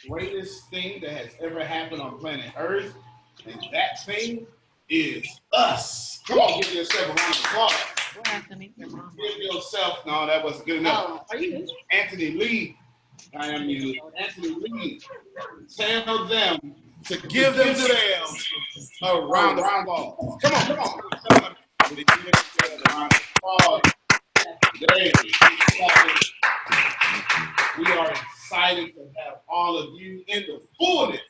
greatest thing that has ever happened on planet Earth, and that thing is us. Come on, give yourself a round of applause. What happened to your mama? Give yourself, no, that wasn't good enough. Oh, are you? Anthony Lee, I am you. Anthony Lee, tell them to give themselves a round of applause. Come on, come on. Tell them to give themselves a round of applause. Today, we are excited to have all of you in the fullness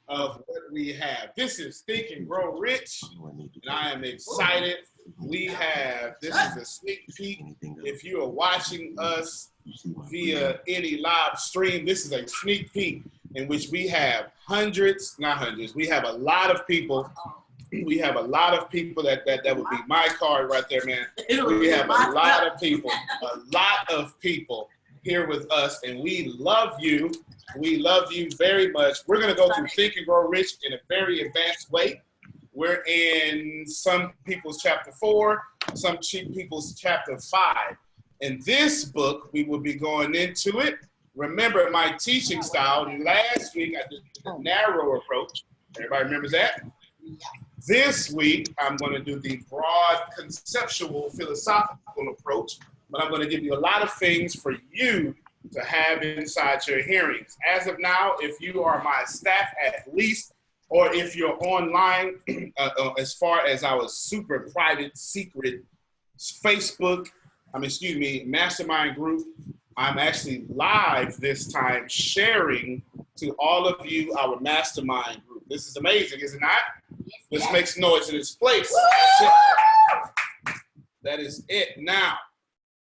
of what we have. This is Think and Grow Rich, and I am excited. This is a sneak peek. If you are watching us via any live stream, this is a sneak peek in which we have we have a lot of people. We have a lot of people that would be my card right there, man. We have a lot of people here with us, and we love you. We love you very much. We're going to go through Think and Grow Rich in a very advanced way. We're in some people's chapter 4, some people's chapter 5. In this book, we will be going into it. Remember my teaching style. Last week, I did the narrow approach. Everybody remembers that? This week, I'm going to do the broad, conceptual, philosophical approach, but I'm going to give you a lot of things for you to have inside your hearings. As of now, if you are my staff at least, or if you're online, as far as our super private, secret mastermind group, I'm actually live this time sharing to all of you our mastermind group. This is amazing, is it not? Let's make some noise in this place. That is it. Now,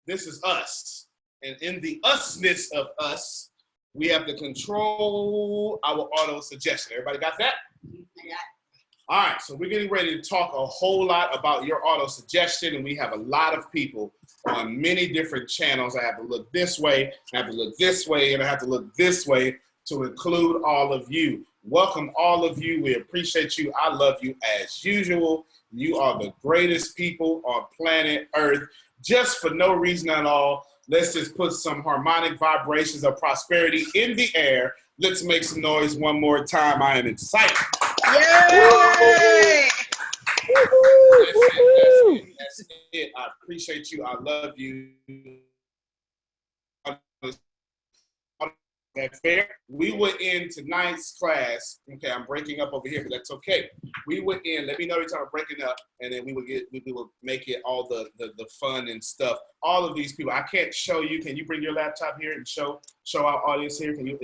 this is us. And in the usness of us, we have to control our auto suggestion. Everybody got that? Yeah. All right, so we're getting ready to talk a whole lot about your auto suggestion, and we have a lot of people on many different channels. I have to look this way, I have to look this way, and I have to look this way to include all of you. Welcome all of you. We appreciate you. I love you as usual. You are the greatest people on planet Earth, just for no reason at all. Let's just put some harmonic vibrations of prosperity in the air. Let's make some noise one more time. I am excited. Yay! That's it. I appreciate you. I love you. That's fair. We would end tonight's class. Okay, I'm breaking up over here, but that's okay. We would end. Let me know every time I'm breaking up, and then we will make it all the fun and stuff. All of these people, I can't show you. Can you bring your laptop here and show our audience here? Can you?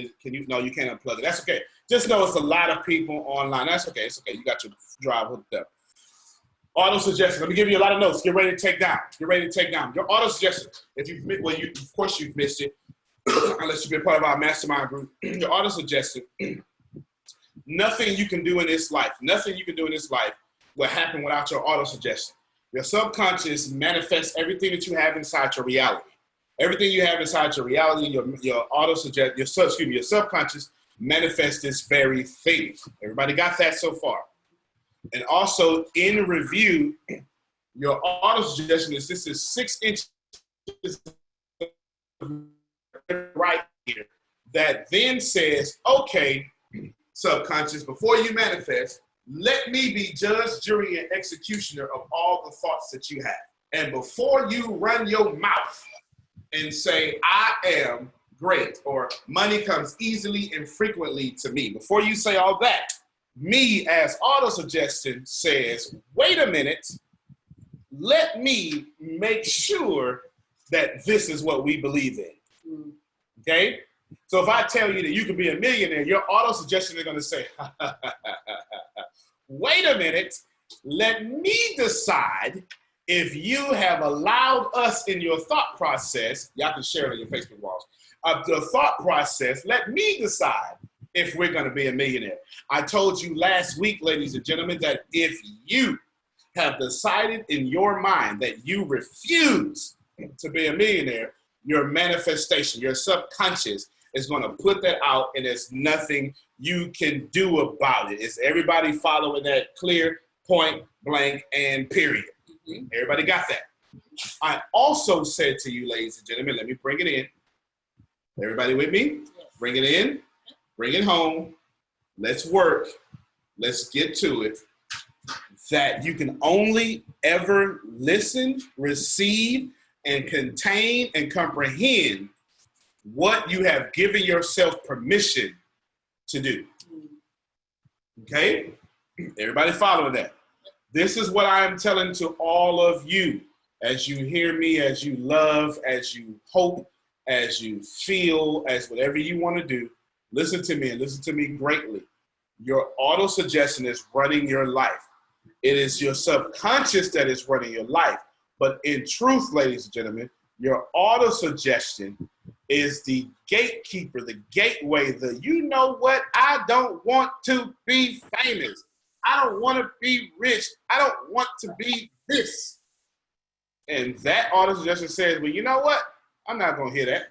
No, you can't unplug it. That's okay. Just know it's a lot of people online. That's okay. It's okay. You got your drive hooked up. Auto suggestion. Let me give you a lot of notes. Get ready to take down. Get ready to take down your auto suggestion. If you've of course you've missed it. Unless you've been part of our mastermind group, your auto suggestion, nothing you can do in this life will happen without your auto suggestion. Your subconscious manifests everything that you have inside your reality. Everything you have inside your reality, your subconscious manifests this very thing. Everybody got that so far? And also in review, your auto suggestion is 6 inches right here that then says, okay, subconscious, before you manifest, let me be judge, jury, and executioner of all the thoughts that you have. And before you run your mouth and say, I am great, or money comes easily and frequently to me, before you say all that, me as auto-suggestion says, wait a minute, let me make sure that this is what we believe in. Okay? So if I tell you that you can be a millionaire, your auto-suggestion is going to say, wait a minute, let me decide if you have allowed us in your thought process, y'all can share it on your Facebook walls, the thought process, let me decide if we're going to be a millionaire. I told you last week, ladies and gentlemen, that if you have decided in your mind that you refuse to be a millionaire, your manifestation, your subconscious is going to put that out, and there's nothing you can do about it. Is everybody following that clear, point blank, and period? Mm-hmm. Everybody got that? I also said to you, ladies and gentlemen, let me bring it in. Everybody with me? Yes. Bring it in, bring it home. Let's work. Let's get to it. That you can only ever listen, receive, and contain and comprehend what you have given yourself permission to do. Okay? Everybody following that? This is what I am telling to all of you as you hear me, as you love, as you hope, as you feel, as whatever you want to do. Listen to me and listen to me greatly. Your auto-suggestion is running your life. It is your subconscious that is running your life. But in truth, ladies and gentlemen, your auto-suggestion is the gatekeeper, the gateway, you know what? I don't want to be famous. I don't want to be rich. I don't want to be this. And that auto-suggestion says, well, you know what? I'm not going to hear that.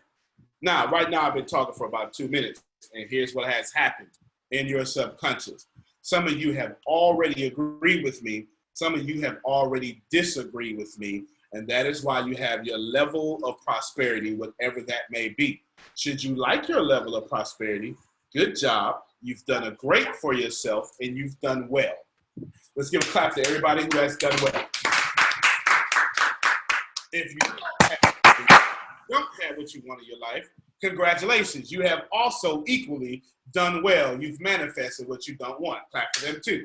Now, right now, I've been talking for about 2 minutes, and here's what has happened in your subconscious. Some of you have already agreed with me. Some of you have already disagreed with me. And that is why you have your level of prosperity, whatever that may be. Should you like your level of prosperity, good job. You've done a great for yourself, and you've done well. Let's give a clap to everybody who has done well. If you don't have what you want in your life, congratulations. You have also equally done well. You've manifested what you don't want. Clap for them too.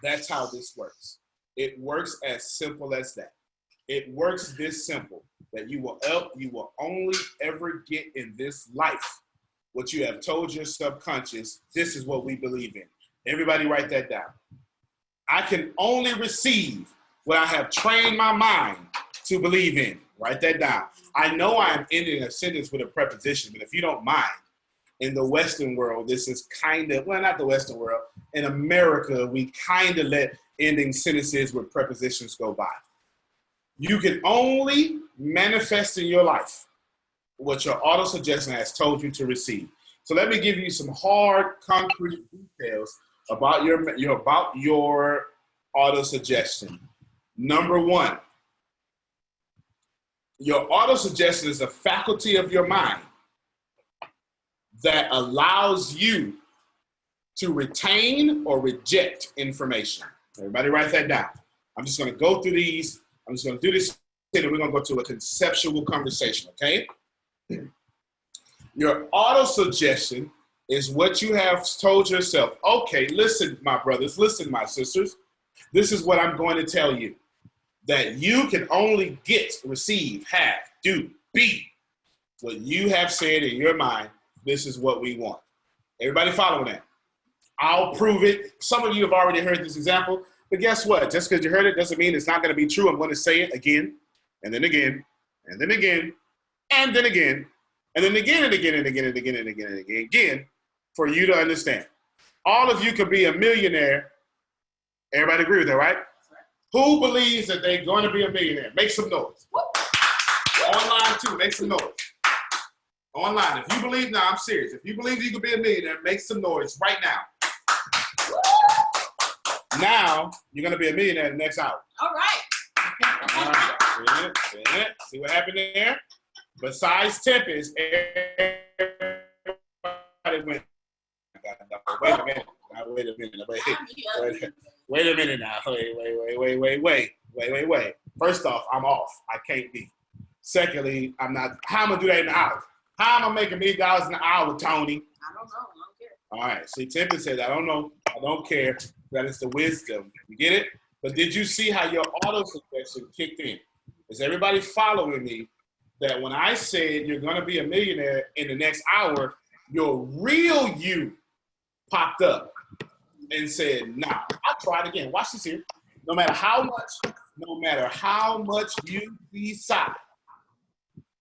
That's how this works. It works as simple as that. It works this simple, that you will only ever get in this life what you have told your subconscious. This is what we believe in. Everybody write that down. I can only receive what I have trained my mind to believe in. Write that down. I know I am ending a sentence with a preposition, but if you don't mind, in the Western world, this is kind of, well, not the Western world. In America, we kind of let ending sentences with prepositions go by. You can only manifest in your life what your auto-suggestion has told you to receive. So let me give you some hard, concrete details about your auto-suggestion. Number one, your auto-suggestion is a faculty of your mind that allows you to retain or reject information. Everybody write that down. I'm just going to go through these. I'm just going to do this, and we're going to go to a conceptual conversation, okay? Your auto-suggestion is what you have told yourself. Okay, listen, my brothers, listen, my sisters. This is what I'm going to tell you. That you can only get, receive, have, do, be what you have said in your mind. This is what we want. Everybody following that? I'll prove it. Some of you have already heard this example, but guess what? Just because you heard it doesn't mean it's not going to be true. I'm going to say it again, and then again, and then again, and then again, and then again, and again, and again, and again, and again, and again, for you to understand. All of you could be a millionaire. Everybody agree with that, right? Who believes that they're going to be a millionaire? Make some noise. Online too, make some noise. Online, if you believe, now I'm serious. If you believe you can be a millionaire, make some noise right now. Now, you're going to be a millionaire in the next hour. All right. All right. See what happened there? Besides Tempest, everybody went. Wait a minute. Wait a minute now. Wait. First off, I'm off. I can't be. Secondly, I'm not. How am I going to do that in an hour? How am I making $1 million an hour, Tony? I don't know. I don't care. All right. See, Tempest said, I don't know. I don't care. That is the wisdom. You get it? But did you see how your auto-suggestion kicked in? Is everybody following me? That when I said you're going to be a millionaire in the next hour, your real you popped up and said, nah, I'll try it again. Watch this here. No matter how much you decide.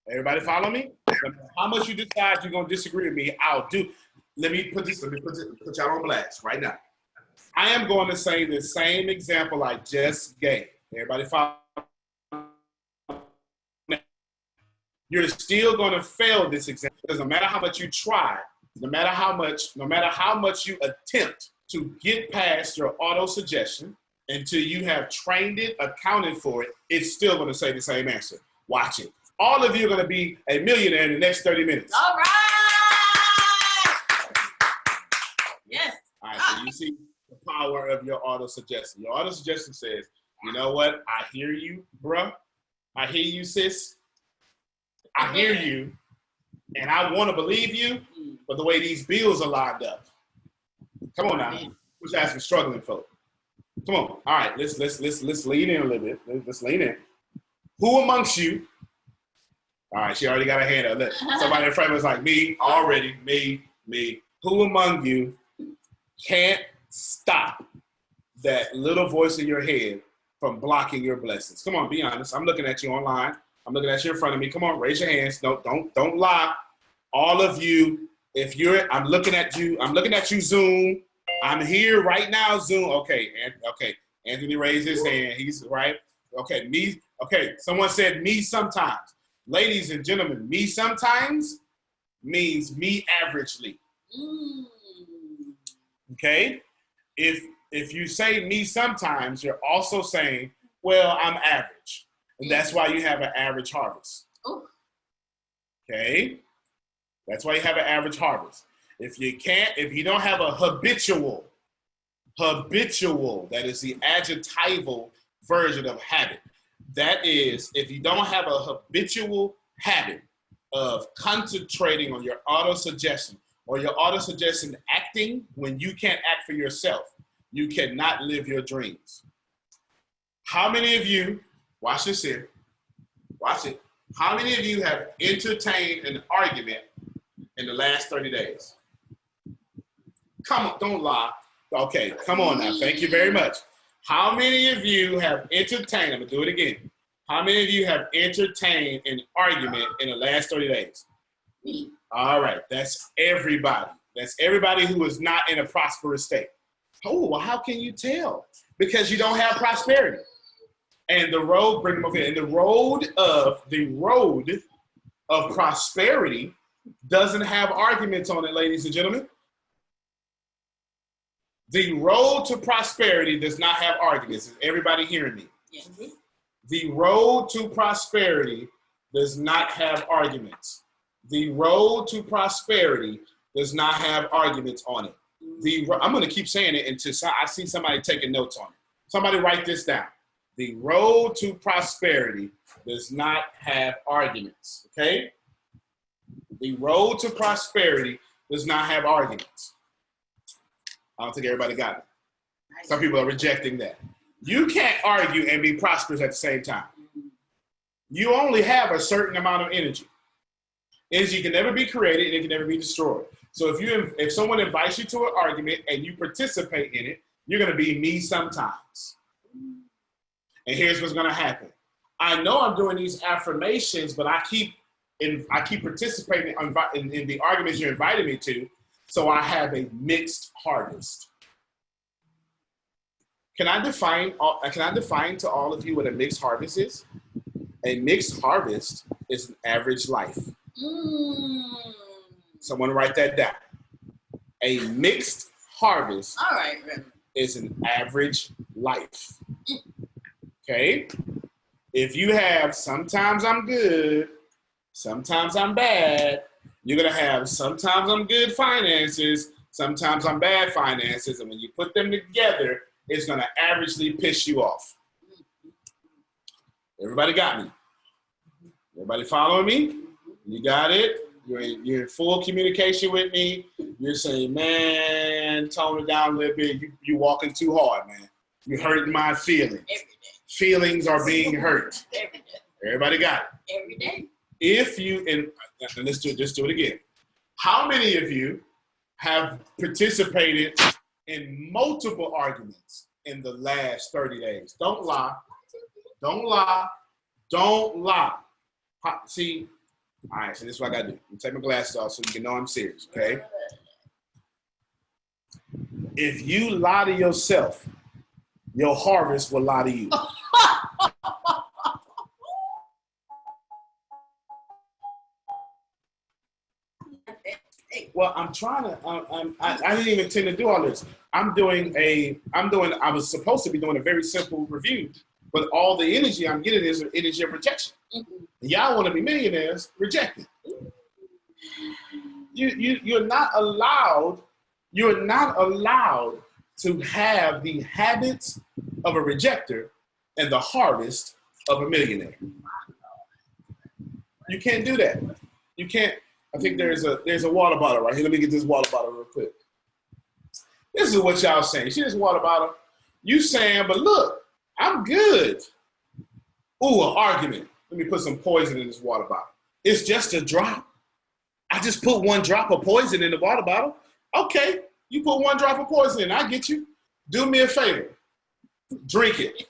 Everybody follow me? No matter how much you decide you're going to disagree with me, I'll do. Let me put y'all on blast right now. I am going to say the same example I just gave. Everybody follow? You're still going to fail this example because no matter how much you try, no matter how much you attempt to get past your auto-suggestion until you have trained it, accounted for it, it's still going to say the same answer. Watch it. All of you are going to be a millionaire in the next 30 minutes. All right. Yes. All right, so you see the power of your auto-suggestion. Your auto-suggestion says, you know what? I hear you, bruh. I hear you, sis. I hear you. And I want to believe you, but the way these bills are lined up. Come on now. Who's asking struggling folk? Come on. All right, let's lean in a little bit. Let's lean in. Who amongst you? All right, she already got her hand up. Look, somebody in front was like, me, already, me. Who among you can't stop that little voice in your head from blocking your blessings? Come on, be honest. I'm looking at you online. I'm looking at you in front of me. Come on, raise your hands. No, don't lie. All of you, I'm looking at you, Zoom. I'm here right now, Zoom. Okay. Anthony raised his hand. He's right. Okay, me. Okay, someone said me sometimes. Ladies and gentlemen, me sometimes means me averagely. Okay? If you say me sometimes, you're also saying, well, I'm average. And that's why you have an average harvest. Okay? That's why you have an average harvest. If you don't have a habitual, that is the adjectival version of habit. That is, if you don't have a habitual habit of concentrating on your auto-suggestion or your auto-suggestion acting when you can't act for yourself, you cannot live your dreams. How many of you, watch this here, watch it. How many of you have entertained an argument in the last 30 days? Come on, don't lie. Okay, come on now. Thank you very much. How many of you have entertained, I'm going to do it again. How many of you have entertained an argument in the last 30 days? Me. All right, that's everybody. That's everybody who is not in a prosperous state. Oh, well, how can you tell? Because you don't have prosperity. And the road, bring them over here. And the road of prosperity doesn't have arguments on it, ladies and gentlemen. The road to prosperity does not have arguments. Is everybody hearing me? Yes. The road to prosperity does not have arguments. The road to prosperity does not have arguments on it. I'm going to keep saying it until I see somebody taking notes on it. Somebody write this down. The road to prosperity does not have arguments, okay? The road to prosperity does not have arguments. I don't think everybody got it. Some people are rejecting that. You can't argue and be prosperous at the same time. You only have a certain amount of energy. Energy can never be created and it can never be destroyed. So if someone invites you to an argument and you participate in it, you're going to be me sometimes. And here's what's going to happen. I know I'm doing these affirmations, but I keep participating in the arguments you're inviting me to, so I have a mixed harvest. Can I define to all of you what a mixed harvest is? A mixed harvest is an average life. Someone write that down. A mixed harvest is an average life. Okay? If you have sometimes I'm good, sometimes I'm bad, you're going to have sometimes I'm good finances, sometimes I'm bad finances, and when you put them together, it's going to averagely piss you off. Everybody got me? Everybody following me? You got it? You're in full communication with me. You're saying, man, tone it down a little bit. You're walking too hard, man. You're hurting my feelings. Feelings are being hurt. Every day. Everybody got it? Every day. If you, and let's do it again. How many of you have participated in multiple arguments in the last 30 days? Don't lie. Don't lie. Don't lie. See, all right, so this is what I got to do. I'm take my glasses off so you can know I'm serious, okay? If you lie to yourself, your harvest will lie to you. Well, I'm trying to, I didn't even intend to do all this. I was supposed to be doing a very simple review, but all the energy I'm getting is energy of rejection. Y'all want to be millionaires, rejected. You're not allowed to have the habits of a rejecter and the harvest of a millionaire. You can't do that. You can't. I think there's a water bottle right here. Let me get this water bottle real quick. This is what y'all saying. See this water bottle? You saying, but look, I'm good. Ooh, an argument. Let me put some poison in this water bottle. It's just a drop. I just put one drop of poison in the water bottle. Okay, you put one drop of poison in. I get you. Do me a favor. Drink it.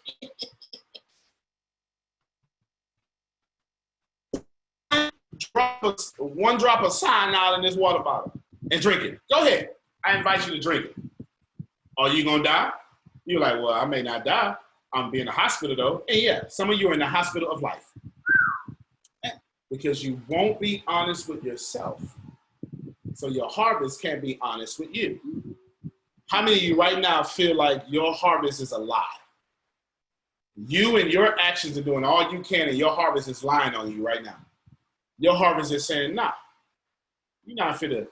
One drop of cyanide in this water bottle and drink it. Go ahead. I invite you to drink it. Are you going to die? You're like, well, I may not die. I'm in the hospital, though. And yeah, some of you are in the hospital of life. Because you won't be honest with yourself. So your harvest can't be honest with you. How many of you right now feel like your harvest is a lie? You and your actions are doing all you can, and your harvest is lying on you right now. Your harvest is saying, nah, you're not fit to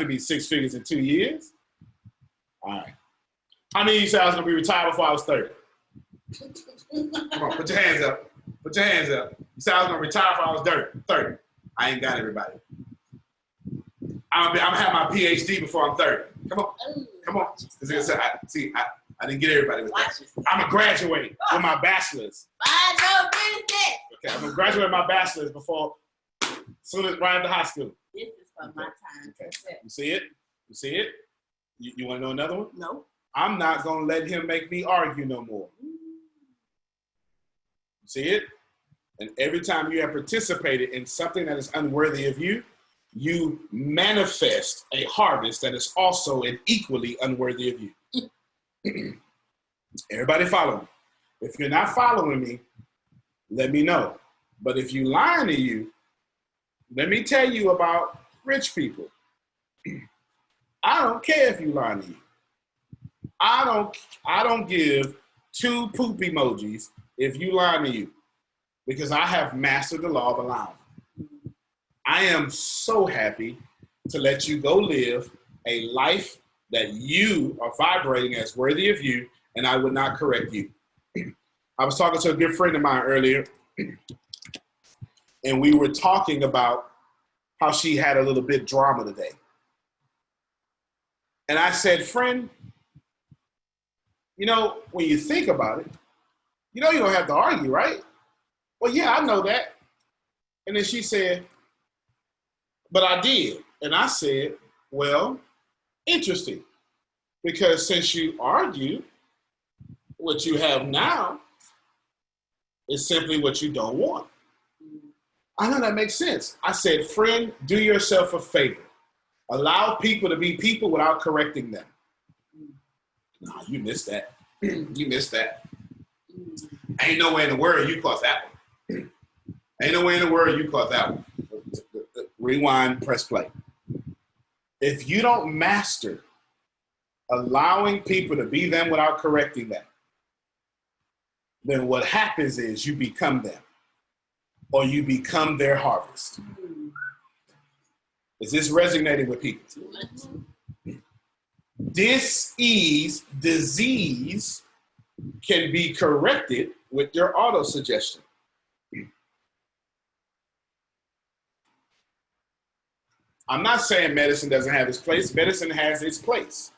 be 6 figures in 2 years. All right. How many of you said I was going to be retired before I was 30? Come on, put your hands up. Put your hands up. You said I was going to retire before I was 30. I ain't got everybody. I'm going to have my PhD before I'm 30. Come on. Come on. I didn't get everybody with that. I'm going to graduate with my bachelor's. Okay, I'm going to graduate with my bachelor's before, soon as right out of high school. This is for my time. Okay. You see it? You see it? You want to know another one? No. I'm not going to let him make me argue no more. You see it? And every time you have participated in something that is unworthy of you, you manifest a harvest that is also and equally unworthy of you. Everybody follow me. If you're not following me, let me know. But if you lying to you, let me tell you about rich people. I don't care if you lying to you. I don't give 2 poop emojis if you lying to you, because I have mastered the law of allowing. I am so happy to let you go live a life that you are vibrating as worthy of you, and I would not correct you. I was talking to a good friend of mine earlier, and we were talking about how she had a little bit drama today. And I said, friend, you know, when you think about it, you know you don't have to argue, right? Well, yeah, I know that. And then she said, but I did. And I said, well, interesting. Because since you argue, what you have now is simply what you don't want. I know that makes sense. I said, friend, do yourself a favor. Allow people to be people without correcting them. Nah, you missed that. You missed that. Ain't no way in the world you caught that one. Ain't no way in the world you caught that one. Rewind, press play. If you don't master allowing people to be them without correcting them, then what happens is you become them, or you become their harvest. Is this resonating with people? Disease can be corrected with your auto-suggestion. I'm not saying medicine doesn't have its place. Medicine has its place.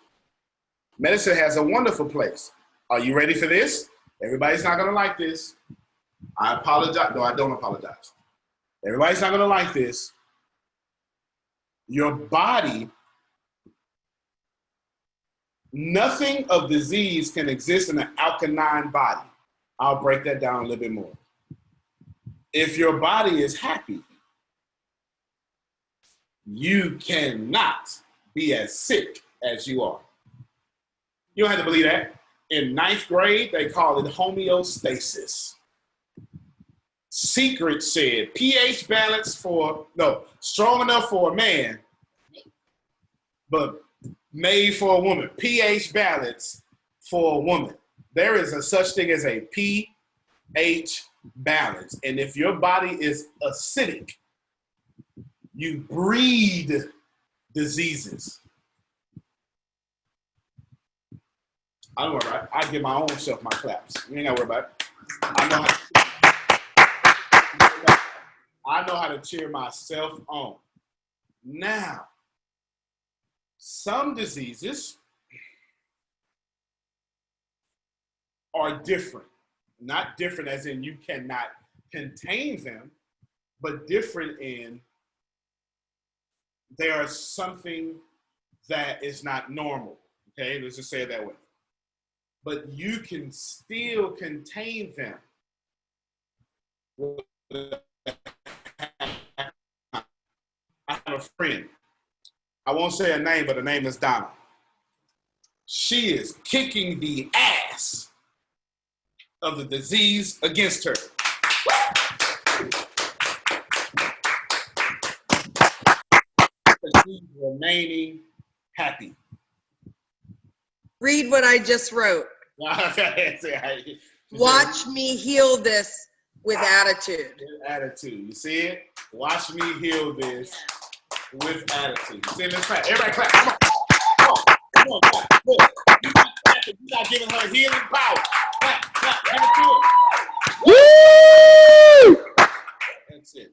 Medicine has a wonderful place. Are you ready for this? Everybody's not going to like this. I apologize. No, I don't apologize. Everybody's not going to like this. Your body, nothing of disease can exist in an alkaline body. I'll break that down a little bit more. If your body is happy, you cannot be as sick as you are. You don't have to believe that. In 9th grade, they call it homeostasis. Secret said pH balance strong enough for a man, but made for a woman. pH balance for a woman. There is a such thing as a pH balance. And if your body is acidic, you breed diseases. I don't worry about it. I give my own self my claps. You ain't got to worry about it. I know how to cheer myself on. Now, some diseases are different. Not different as in you cannot contain them, but different in they are something that is not normal. Okay, let's just say it that way. But you can still contain them. I have a friend. I won't say her name, but her name is Donna. She is kicking the ass of the disease against her. She's remaining happy. Read what I just wrote. Watch me heal this with attitude. With attitude. You see it? Watch me heal this with attitude. See, let's clap. Everybody clap. Come on. Come on, clap. Look. You're not giving her healing power. Clap, clap. Give it to her. Woo! That's it.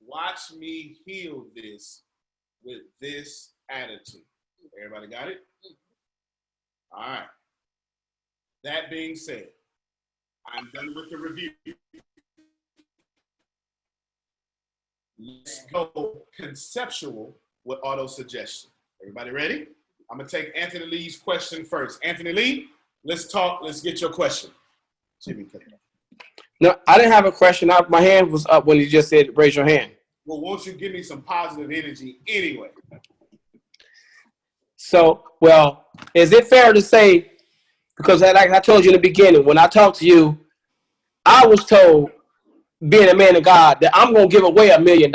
Watch me heal this with this attitude. Everybody got it? All right. That being said, I'm done with the review. Let's go conceptual with auto-suggestion. Everybody ready? I'm going to take Anthony Lee's question first. Anthony Lee, let's talk. Let's get your question. No, I didn't have a question. My hand was up when you just said raise your hand. Well, won't you give me some positive energy anyway? So, well, is it fair to say, because like I told you in the beginning, when I talked to you, I was told, being a man of God, that I'm going to give away $1 million.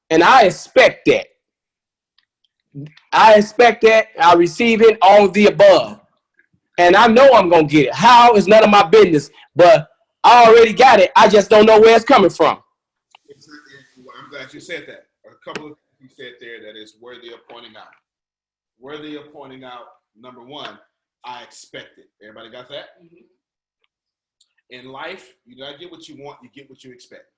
And I expect that. I receive it, all of the above. And I know I'm going to get it. How is none of my business, but I already got it. I just don't know where it's coming from. I'm glad you said that. A couple of things you said there that is worthy of pointing out. Worthy of pointing out, number one, I expect it. Everybody got that? Mm-hmm. In life, you do not get what you want, you get what you expect.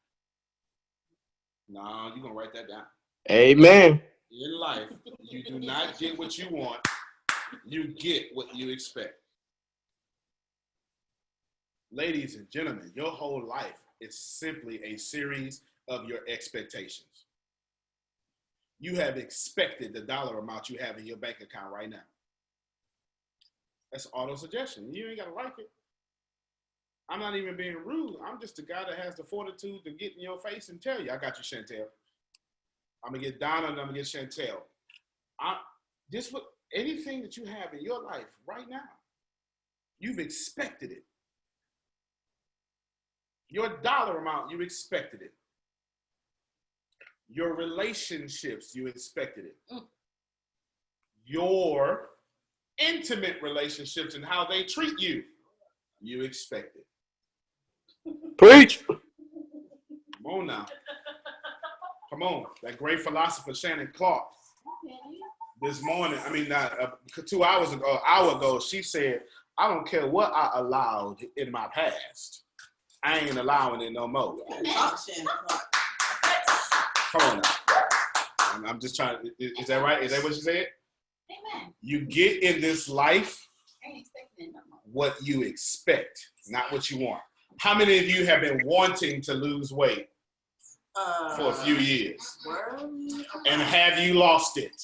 No, you're going to write that down. Amen. In life, you do not get what you want, you get what you expect. Ladies and gentlemen, your whole life is simply a series of your expectations. You have expected the dollar amount you have in your bank account right now. That's auto-suggestion. You ain't got to like it. I'm not even being rude. I'm just the guy that has the fortitude to get in your face and tell you, I got you, Chantel. I'm going to get Donna and I'm going to get Chantel. Anything that you have in your life right now, you've expected it. Your dollar amount, you expected it. Your relationships, you expected it. Your intimate relationships and how they treat you, you expect it. Preach. Come on now. Come on. That great philosopher Shannon Clark this morning, 2 hours ago, an hour ago, she said, I don't care what I allowed in my past. I ain't allowing it no more. Come on now. I'm just trying to, is that right? Is that what she said? Amen. You get in this life what you expect, not what you want. How many of you have been wanting to lose weight for a few years? And have you lost it?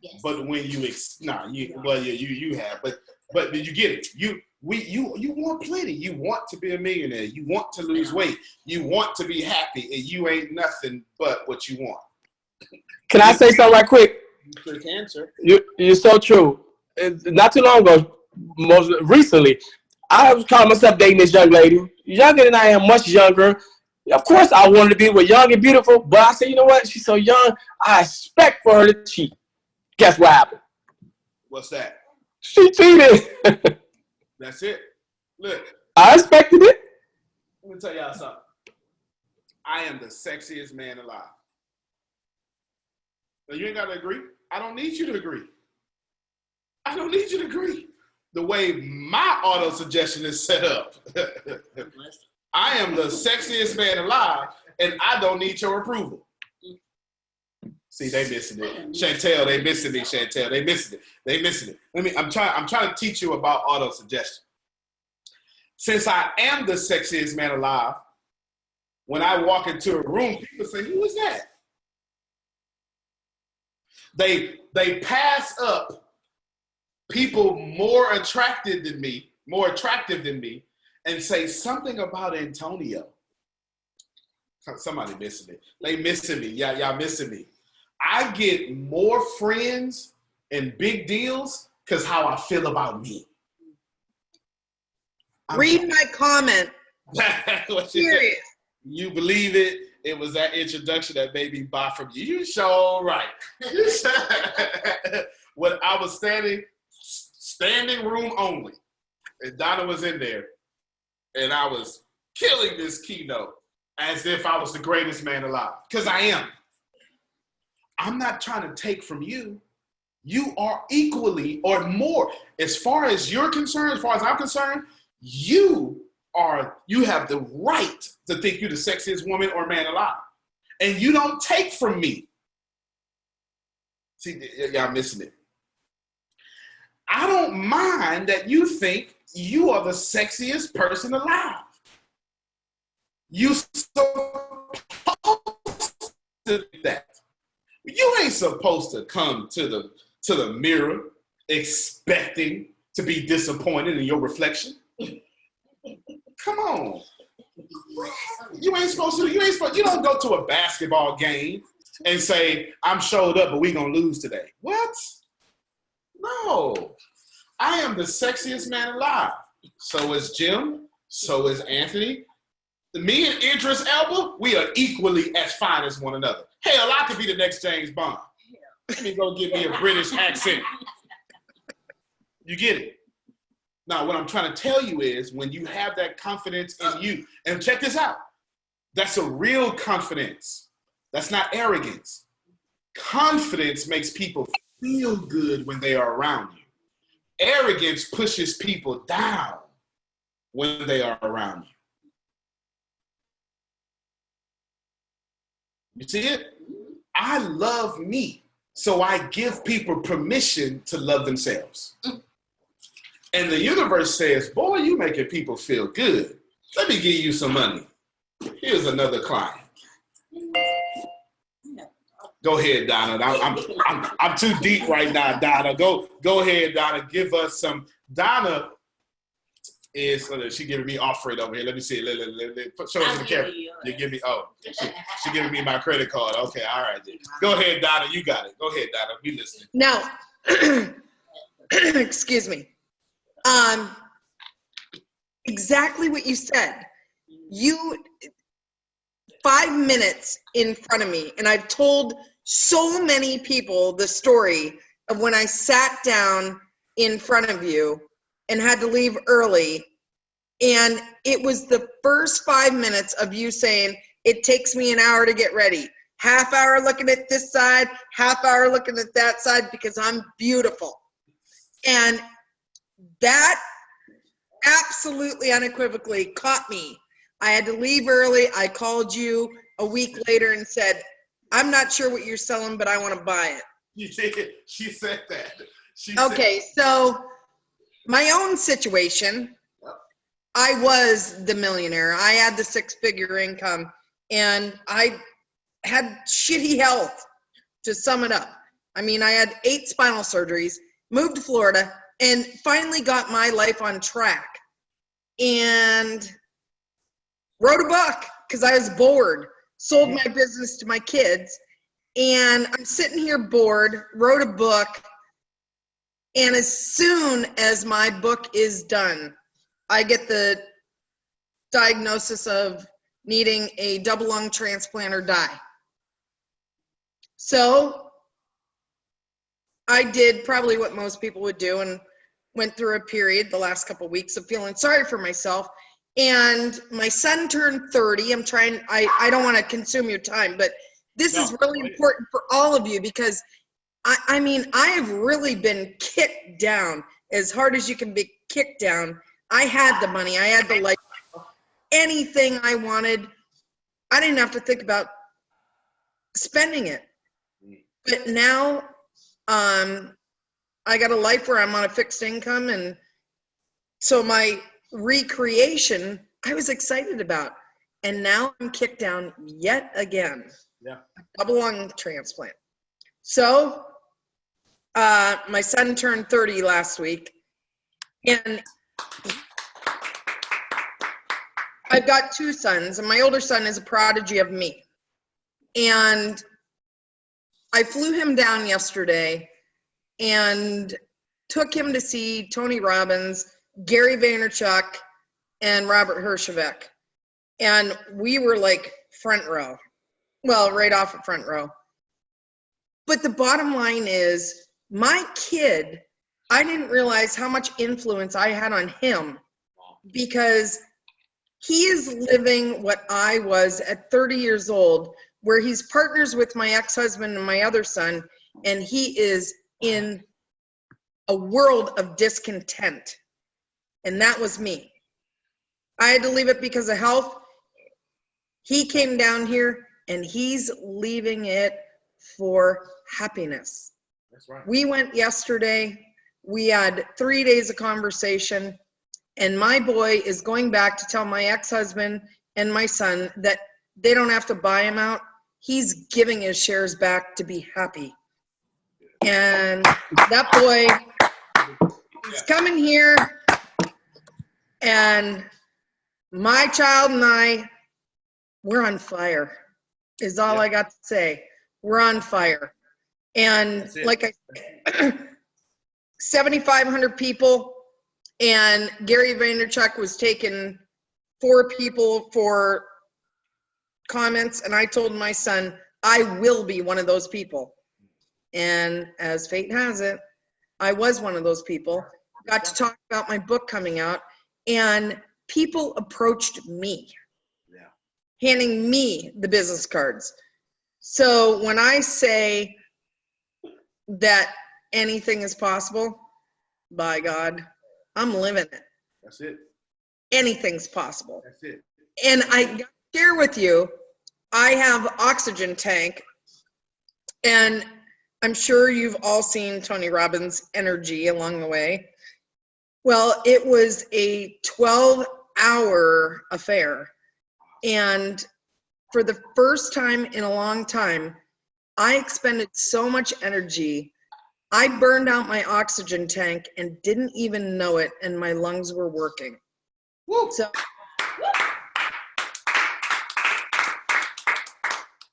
Yes. But when you you have, but did you get it? You want plenty. You want to be a millionaire. You want to lose weight. You want to be happy, and you ain't nothing but what you want. Can I say something right quick? Quick answer. You're so true. Not too long ago, most recently, I was calling myself dating this young lady, younger than I am, much younger. Of course, I wanted to be with young and beautiful, but I said, you know what? She's so young. I expect for her to cheat. Guess what happened? What's that? She cheated. That's it. Look, I expected it. let me tell y'all something. I am the sexiest man alive. Now, you ain't got to agree. I don't need you to agree. I don't need you to agree. The way my auto suggestion is set up, I am the sexiest man alive, and I don't need your approval. See, they missing it. Chantel, they missing it. Chantel, they missing it. They missing it. I'm trying to teach you about auto suggestion. Since I am the sexiest man alive, when I walk into a room, people say, "Who is that?" They pass up people more attractive than me, and say something about Antonio. Somebody missing it. They missing me. Y'all missing me. I get more friends and big deals because how I feel about me. Read my comment. Serious. You believe it? It was that introduction that made me buy from you. You sure right. When I was standing room only, and Donna was in there, and I was killing this keynote as if I was the greatest man alive, because I am. I'm not trying to take from you. You are equally or more. As far as you're concerned, as far as I'm concerned, you have the right to think you're the sexiest woman or man alive. And you don't take from me. See, y'all missing it. I don't mind that you think you are the sexiest person alive. You supposed to do that. You ain't supposed to come to the mirror expecting to be disappointed in your reflection. Come on. You don't go to a basketball game and say, "I'm showed up, but we gonna lose today." What? No. I am the sexiest man alive. So is Jim. So is Anthony. Me and Idris Elba, we are equally as fine as one another. Hell, I could be the next James Bond. Let me go get me a British accent. You get it? Now, what I'm trying to tell you is when you have that confidence in you, and check this out, that's a real confidence. That's not arrogance. Confidence makes people feel good when they are around you. Arrogance pushes people down when they are around you. You see it? I love me, so I give people permission to love themselves. And the universe says, "Boy, you making people feel good. Let me give you some money. Here's another client." Go ahead, Donna. I'm too deep right now, Donna. Go ahead, Donna. Give us some. Donna is she giving me offering over here. Let me see. Show us the camera. You give me. Oh, she giving me my credit card. Okay, all right. Go ahead, Donna. You got it. Go ahead, Donna. Be listening. Now, excuse me. Exactly what you said. 5 minutes in front of me, and I've told so many people the story of when I sat down in front of you and had to leave early, and it was the first 5 minutes of you saying, "It takes me an hour to get ready. Half hour looking at this side, half hour looking at that side because I'm beautiful." And that absolutely unequivocally caught me. I had to leave early. I called you a week later and said, "I'm not sure what you're selling, but I want to buy it." You did. She said that. Okay, so my own situation, I was the millionaire. I had the six-figure income, and I had shitty health, to sum it up. I mean, I had 8 spinal surgeries, moved to Florida, and finally got my life on track. And wrote a book because I was bored, sold my business to my kids, and I'm sitting here bored, wrote a book, and as soon as my book is done, I get the diagnosis of needing a double lung transplant or die. So I did probably what most people would do and went through a period the last couple of weeks of feeling sorry for myself. And my son turned 30. I don't want to consume your time, but this is really important for all of you because I mean, I have really been kicked down as hard as you can be kicked down. I had the money. I had the life. Anything I wanted, I didn't have to think about spending it. But now I got a life where I'm on a fixed income. And so my recreation, I was excited about. And now I'm kicked down yet again. Yeah. Double lung transplant. So my son turned 30 last week. And I've got two sons, and my older son is a prodigy of me. And I flew him down yesterday and took him to see Tony Robbins, Gary Vaynerchuk, and Robert Herjavec. And we were like front row. Well, right off of front row. But the bottom line is, my kid, I didn't realize how much influence I had on him because he is living what I was at 30 years old, where he's partners with my ex-husband and my other son, and he is in a world of discontent. And that was me. I had to leave it because of health. He came down here, and he's leaving it for happiness. That's right. We went yesterday. We had 3 days of conversation. And my boy is going back to tell my ex-husband and my son that they don't have to buy him out. He's giving his shares back to be happy. And that boy is coming here, and my child and I, we're on fire, is all I got to say. We're on fire. And like I said, 7,500 people. And Gary Vaynerchuk was taking 4 people for comments, and I told my son, I will be one of those people. And as fate has it, I was one of those people. Got to talk about my book coming out, and people approached me, handing me the business cards. So when I say that anything is possible, by God, I'm living it. That's it. Anything's possible. That's it. And I gotta share with you, I have oxygen tank, and I'm sure you've all seen Tony Robbins' energy along the way. Well, it was a 12-hour affair. And for the first time in a long time, I expended so much energy. I burned out my oxygen tank and didn't even know it, and my lungs were working. Woo. So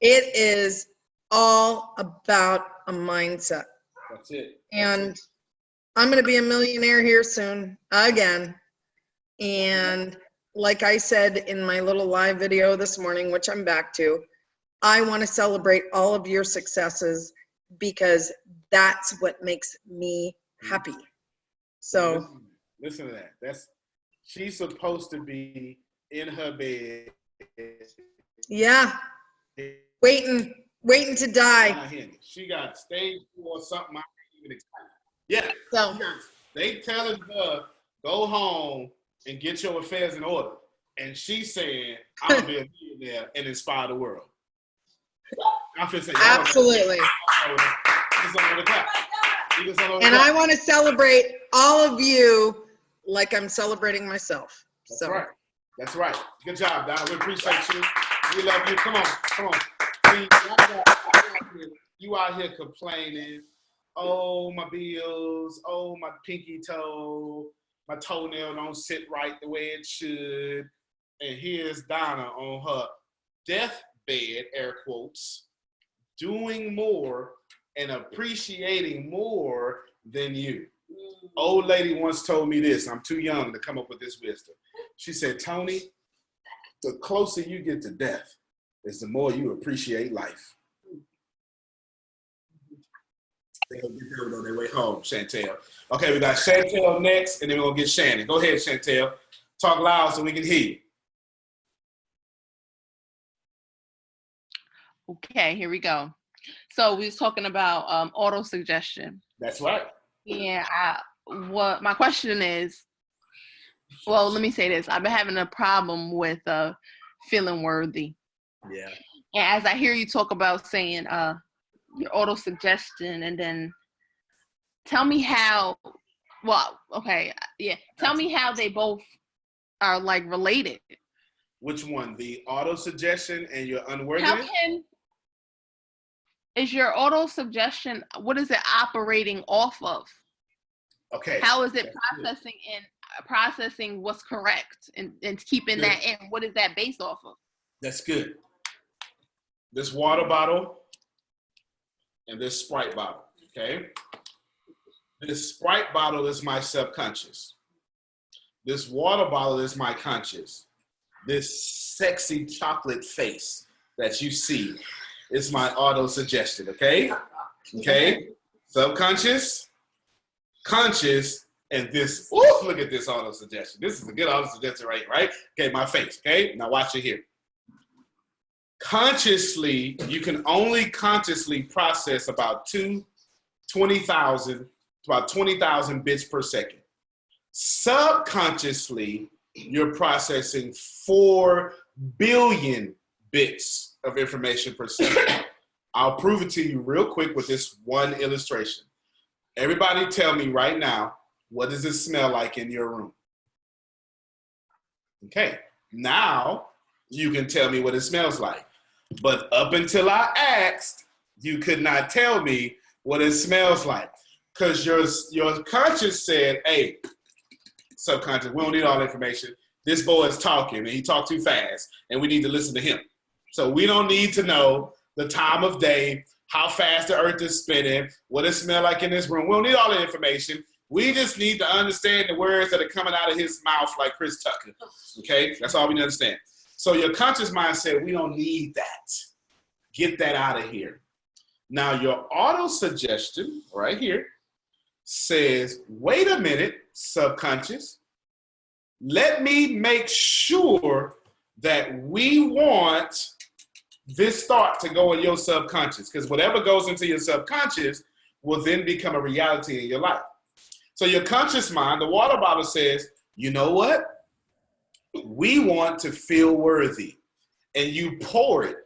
it is all about a mindset. That's it. And I'm going to be a millionaire here soon, again. And like I said in my little live video this morning, which I'm back to, I want to celebrate all of your successes because that's what makes me happy. So listen to that. She's supposed to be in her bed. Yeah, waiting to die. She got stage 4 something. I can't even explain. Yeah. So they telling her, go home and get your affairs in order. And she's saying, I'm gonna be a millionaire and inspire the world. I'm finna say, absolutely. And I want to celebrate all of you like I'm celebrating myself. That's right. That's right. Good job, Donna. We appreciate you. We love you. Come on. See, you out here complaining. Oh, my bills. Oh, my pinky toe. My toenail don't sit right the way it should. And here's Donna on her deathbed, air quotes, doing more and appreciating more than you. Old lady once told me this. I'm too young to come up with this wisdom. She said, Tony, the closer you get to death is the more you appreciate life. They're going to get there on their way home, Chantel. Okay, we got Chantel next, and then we're going to get Shannon. Go ahead, Chantel. Talk loud so we can hear you. Okay, here we go. So we was talking about auto suggestion. That's right. Yeah, what my question is, well, let me say this. I've been having a problem with feeling worthy. Yeah. And as I hear you talk about saying your auto suggestion, and then tell me how, well, okay, yeah, tell me how they both are like related. Which one? The auto suggestion and your unworthiness? How is your auto suggestion, what is it operating off of? Okay. How is it processing what's correct and keeping that in? What is that based off of? That's good. This water bottle and this Sprite bottle, okay? This Sprite bottle is my subconscious. This water bottle is my conscious. This sexy chocolate face that you see is my auto suggestion, okay? Okay? Subconscious, conscious, and this, ooh, look at this auto suggestion. This is a good auto suggestion, right? Okay, my face, okay? Now watch it here. Consciously, you can only consciously process about 20,000 to about 20,000 bits per second. Subconsciously, you're processing 4 billion bits of information per second. I'll prove it to you real quick with this one illustration. Everybody tell me right now, what does it smell like in your room? Okay, now you can tell me what it smells like. But up until I asked, you could not tell me what it smells like. Because your conscious said, hey, subconscious, we don't need all the information. This boy is talking and he talked too fast and we need to listen to him. So we don't need to know the time of day, how fast the earth is spinning, what it smells like in this room. We don't need all the information. We just need to understand the words that are coming out of his mouth like Chris Tucker. Okay? That's all we need to understand. So your conscious mind said, we don't need that. Get that out of here. Now your auto suggestion right here says, wait a minute, subconscious. Let me make sure that we want this thought to go in your subconscious, because whatever goes into your subconscious will then become a reality in your life. So your conscious mind, the water bottle says, you know what? We want to feel worthy. And you pour it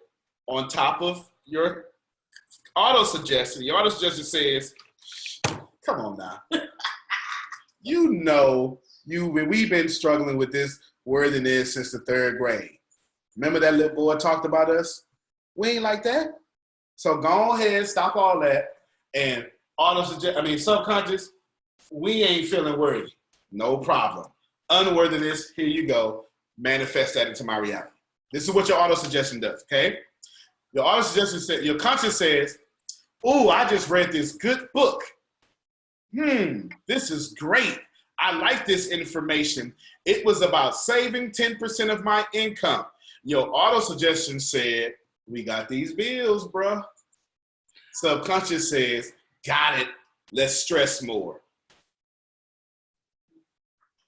on top of your auto suggestion. Your auto suggestion says, come on now. You know, we've been struggling with this worthiness since the 3rd grade. Remember that little boy talked about us? We ain't like that. So go ahead, stop all that. And subconscious, we ain't feeling worthy. No problem. Unworthiness, here you go. Manifest that into my reality. This is what your auto suggestion does, okay? Your auto suggestion says, your conscious says, ooh, I just read this good book. This is great. I like this information. It was about saving 10% of my income. Your auto suggestion said, we got these bills, bruh. Subconscious says, got it. Let's stress more.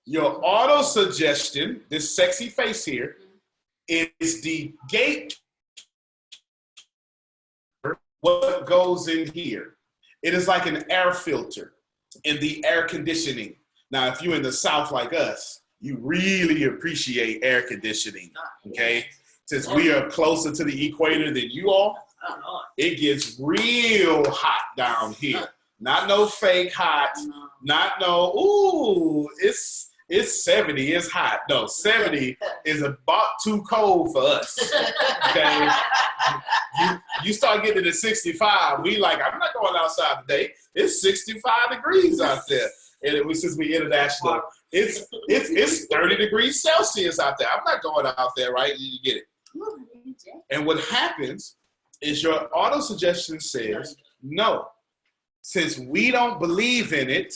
Your auto suggestion, this sexy face here, is the gate. What goes in here? It is like an air filter in the air conditioning. Now, if you're in the South like us, you really appreciate air conditioning, okay? Since we are closer to the equator than you are, it gets real hot down here. Not no fake hot, not no, ooh, it's 70, it's hot. No, 70 is about too cold for us, okay? You start getting to 65, we like, I'm not going outside today. It's 65 degrees out there. And since we international, it's 30 degrees Celsius out there. I'm not going out there, right? You get it. And what happens is your auto suggestion says, no, since we don't believe in it,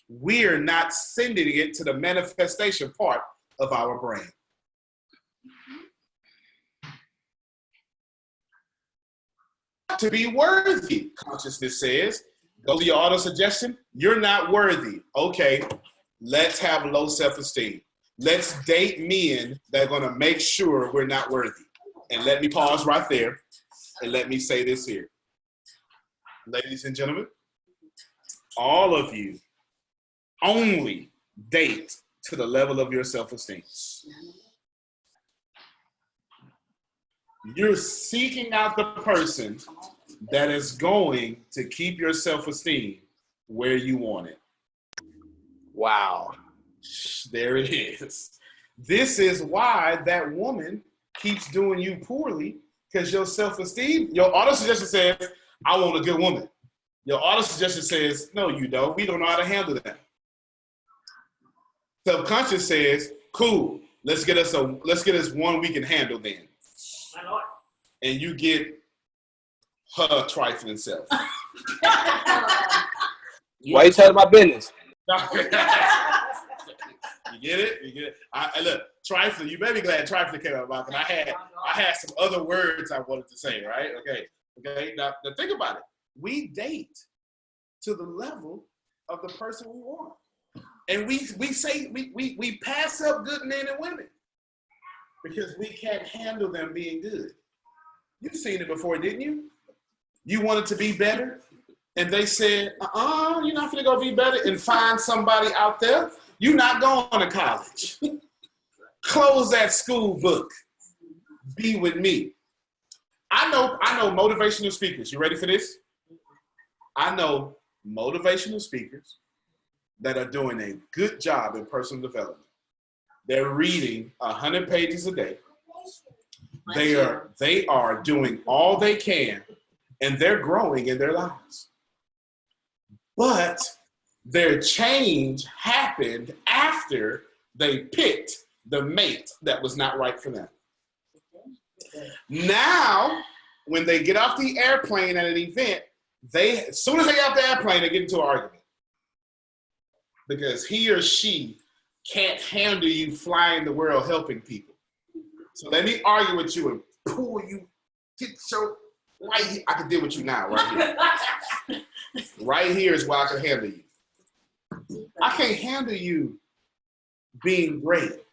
we're not sending it to the manifestation part of our brain. To be worthy, consciousness says, Go to your auto suggestion. You're not worthy. Okay, let's have low self-esteem. Let's date men that are going to make sure we're not worthy. And let me pause right there and let me say this here. Ladies and gentlemen, all of you only date to the level of your self-esteem. You're seeking out the person that is going to keep your self-esteem where you want it. Wow. There it is. This is why that woman keeps doing you poorly, because your self-esteem, your auto-suggestion says, I want a good woman. Your auto-suggestion says, no, you don't. We don't know how to handle that. Subconscious says, cool, let's get us one we can handle then. And you get her trifling self. Why you telling my business? You get it? You get it? I look, trifling. You better be glad trifling came out of my mouth. And I had some other words I wanted to say, right? Okay. Now think about it. We date to the level of the person we want, and we say we pass up good men and women because we can't handle them being good. You've seen it before, didn't you? You wanted to be better, and they said, you're not gonna go be better and find somebody out there. You're not going to college. Close that school book. Be with me. I know motivational speakers. You ready for this? I know motivational speakers that are doing a good job in personal development. They're reading 100 pages a day. They are doing all they can, and they're growing in their lives. But their change happened after they picked the mate that was not right for them. Now, when they get off the airplane at an event, as soon as they get off the airplane, they get into an argument. Because he or she can't handle you flying the world helping people. So let me argue with you and pull you, get your right here. I can deal with you now, right here. Right here is where I can handle you. I can't handle you being great.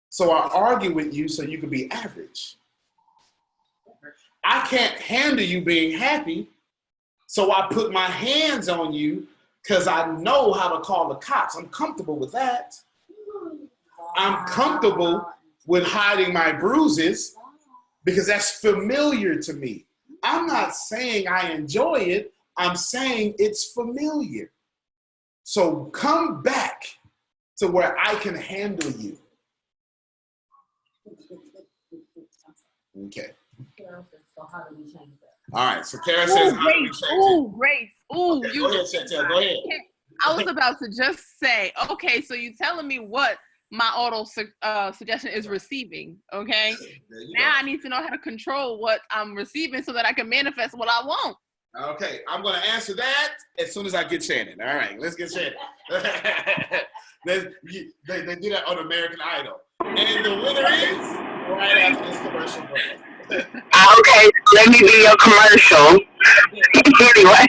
So I argue with you so you can be average. I can't handle you being happy, so I put my hands on you because I know how to call the cops. I'm comfortable with that. I'm comfortable with hiding my bruises because that's familiar to me. I'm not saying I enjoy it. I'm saying it's familiar. So come back to where I can handle you. Okay. So how do we change that? All right. So Kara says, how do we change it? Grace. Ooh, Okay, you. go ahead, Chantel. Go ahead. I was about to just say, okay, so you telling me what my auto suggestion is receiving, okay? Now I need to know how to control what I'm receiving so that I can manifest what I want. Okay, I'm going to answer that as soon as I get Shannon. All right, let's get Shannon. they do that on American Idol. And the winner is right after this commercial break. Okay, let me be your commercial. Anyway,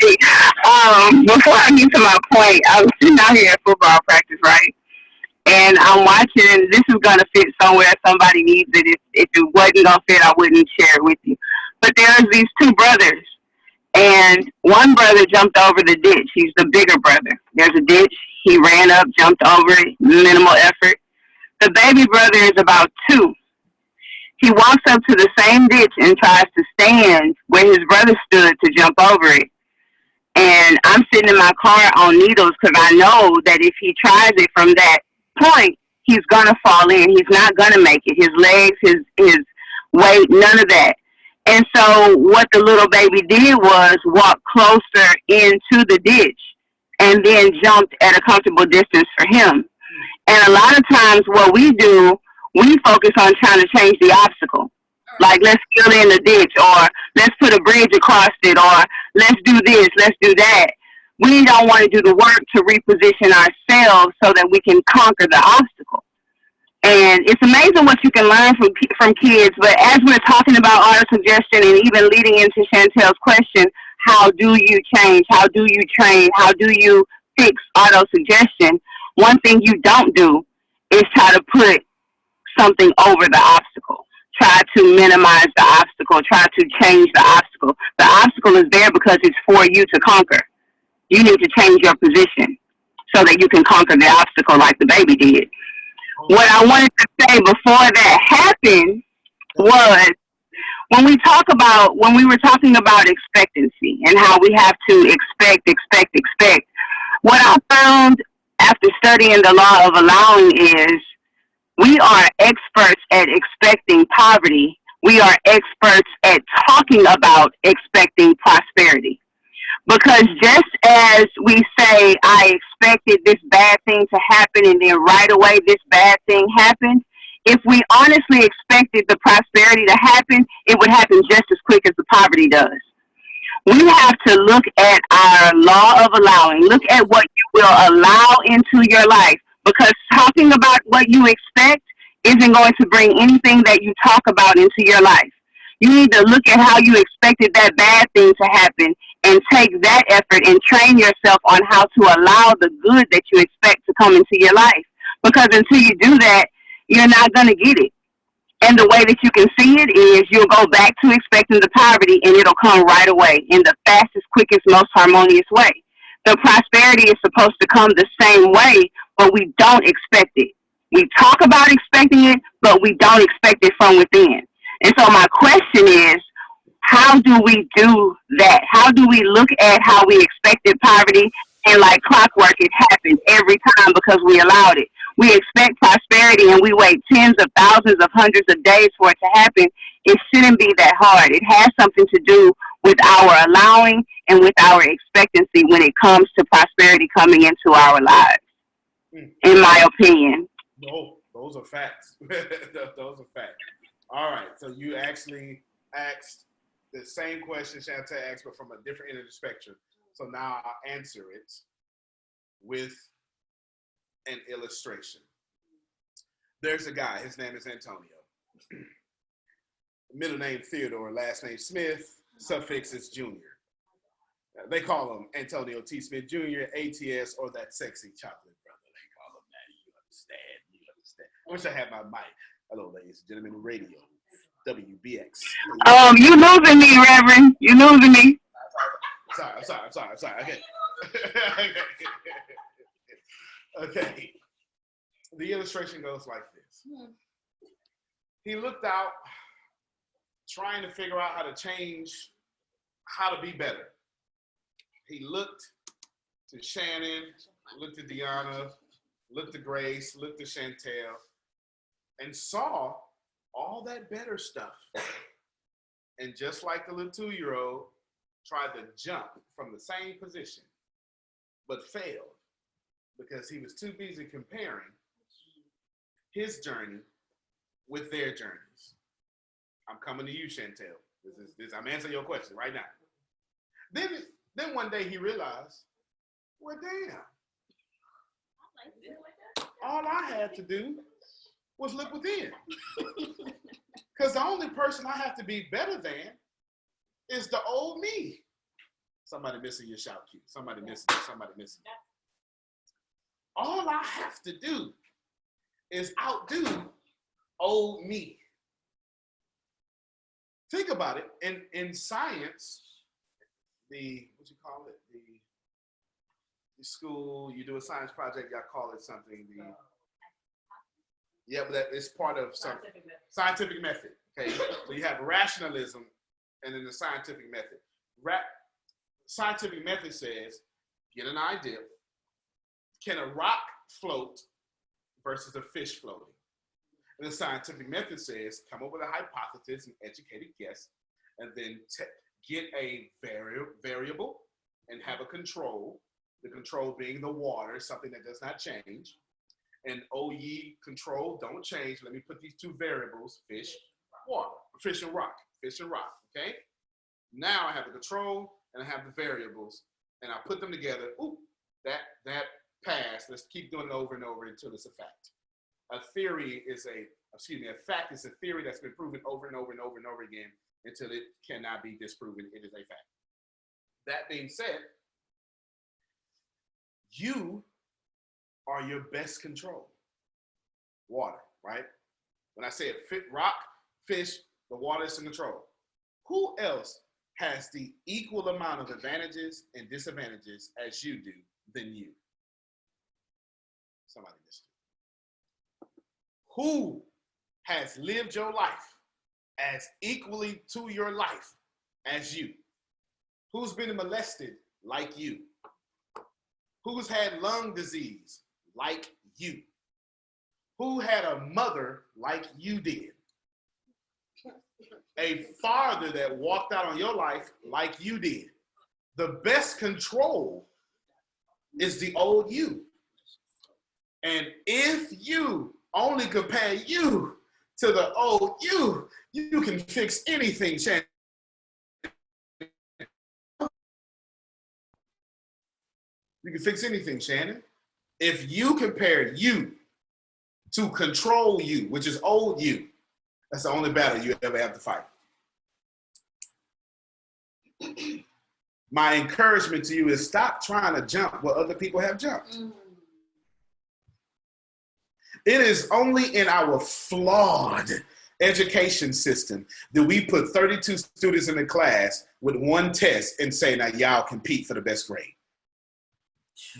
before I get to my point, I was sitting out here at football practice, right? And I'm watching, this is going to fit somewhere, somebody needs it. If it wasn't going to fit, I wouldn't share it with you. But there's these two brothers, and one brother jumped over the ditch. He's the bigger brother. There's a ditch. He ran up, jumped over it, minimal effort. The baby brother is about 2. He walks up to the same ditch and tries to stand where his brother stood to jump over it. And I'm sitting in my car on needles because I know that if he tries it from that point, he's going to fall in. He's not going to make it. His legs, his weight, none of that. And so what the little baby did was walk closer into the ditch and then jumped at a comfortable distance for him. And a lot of times what we do, we focus on trying to change the obstacle. Like, let's fill in the ditch, or let's put a bridge across it, or let's do this, let's do that. We don't want to do the work to reposition ourselves so that we can conquer the obstacle. And it's amazing what you can learn from kids. But as we're talking about auto-suggestion and even leading into Chantel's question, how do you change, how do you train, how do you fix auto-suggestion, one thing you don't do is try to put something over the obstacle. Try to minimize the obstacle. Try to change the obstacle. The obstacle is there because it's for you to conquer. You need to change your position so that you can conquer the obstacle like the baby did. What I wanted to say before that happened was when we were talking about expectancy and how we have to expect, what I found after studying the law of allowing is we are experts at expecting poverty. We are experts at talking about expecting prosperity. Because just as we say, I expected this bad thing to happen, and then right away this bad thing happened, if we honestly expected the prosperity to happen, it would happen just as quick as the poverty does. We have to look at our law of allowing. Look at what you will allow into your life. Because talking about what you expect isn't going to bring anything that you talk about into your life. You need to look at how you expected that bad thing to happen and take that effort and train yourself on how to allow the good that you expect to come into your life. Because until you do that, you're not going to get it. And the way that you can see it is you'll go back to expecting the poverty, and it'll come right away in the fastest, quickest, most harmonious way. The prosperity is supposed to come the same way, but we don't expect it. We talk about expecting it, but we don't expect it from within. And so my question is, how do we do that? How do we look at how we expected poverty, and like clockwork, it happens every time because we allowed it? We expect prosperity and we wait tens of thousands of hundreds of days for it to happen. It shouldn't be that hard. It has something to do with our allowing and with our expectancy when it comes to prosperity coming into our lives, in my opinion. No, those are facts. Those are facts. All right, so you actually asked the same question Chantel asked, but from a different end of the spectrum. So now I'll answer it with an illustration. There's a guy, his name is Antonio. Middle name Theodore, last name Smith, suffix is Junior. They call him Antonio T. Smith Jr., ATS, or that sexy chocolate brother. They call him that. You understand? You understand? I wish I had my mic. Hello, ladies and gentlemen, radio, WBX. You losing me, Reverend. You losing me. I'm sorry. Okay. Okay. The illustration goes like this. He looked out, trying to figure out how to change, how to be better. He looked to Shannon, looked at Deanna, looked at Grace, looked at Chantel, and saw all that better stuff. And just like the little 2-year-old, tried to jump from the same position, but failed because he was too busy comparing his journey with their journeys. I'm coming to you, Chantel. I'm answering your question right now. Then one day he realized, well, damn. All I had to do was look within. Because the only person I have to be better than is the old me. Somebody missing your shout cue. Somebody missing it. All I have to do is outdo old me. Think about it. In science, the school, you do a science project, y'all call it something. But that is part of some scientific method. Okay, so you have rationalism, and then the scientific method. Scientific method says, get an idea. Can a rock float versus a fish floating? And the scientific method says, come up with a hypothesis, an educated guess, and then get a variable and have a control. The control being the water, something that does not change. And control, don't change. Let me put these two variables, fish, water, fish and rock, okay? Now I have the control and I have the variables, and I put them together. Ooh, that passed. Let's keep doing it over and over until it's a fact. A fact is a theory that's been proven over and over and over and over again until it cannot be disproven. It is a fact. that being said, you are your best control. Water, right? When I said rock, fish, the water is in control. Who else has the equal amount of advantages and disadvantages as you do than you? Somebody missed it. Who has lived your life as equally to your life as you? Who's been molested like you? Who's had lung disease like you? Who had a mother like you did? A father that walked out on your life like you did. The best control is the old you. And if you only compare you to the old you, you can fix anything, Shannon. You can fix anything, Shannon. If you compare you to control you, which is old you, that's the only battle you ever have to fight. My encouragement to you is stop trying to jump where other people have jumped. It is only in our flawed education system that we put 32 students in the class with one test and say, now y'all compete for the best grade.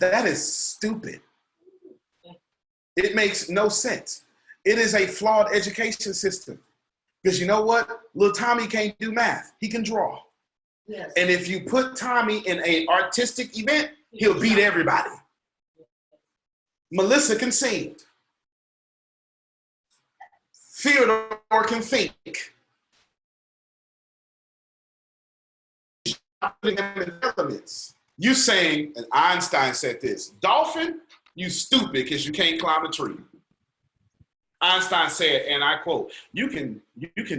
That is stupid. It makes no sense. It is a flawed education system. Because you know what? Little Tommy can't do math. He can draw. Yes. And if you put Tommy in an artistic event, he'll beat everybody. Melissa can sing. Theodore can think. You saying, and Einstein said this, dolphin, you stupid because you can't climb a tree. Einstein said, and I quote, you can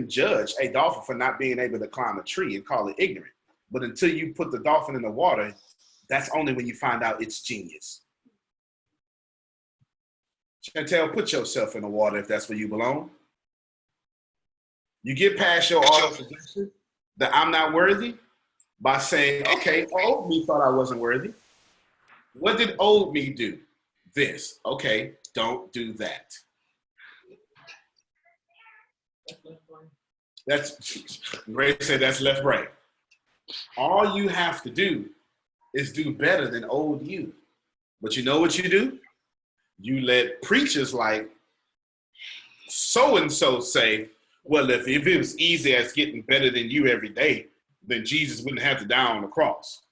judge a dolphin for not being able to climb a tree and call it ignorant. But until you put the dolphin in the water, that's only when you find out it's genius. Chantel, put yourself in the water if that's where you belong. You get past your auto-suggestion that I'm not worthy by saying, okay, old me thought I wasn't worthy. What did old me do? This. Okay, don't do that. That's, Ray said that's left brain. All you have to do is do better than old you. But you know what you do? You let preachers like so-and-so say, well, if it was easy as getting better than you every day, then Jesus wouldn't have to die on the cross.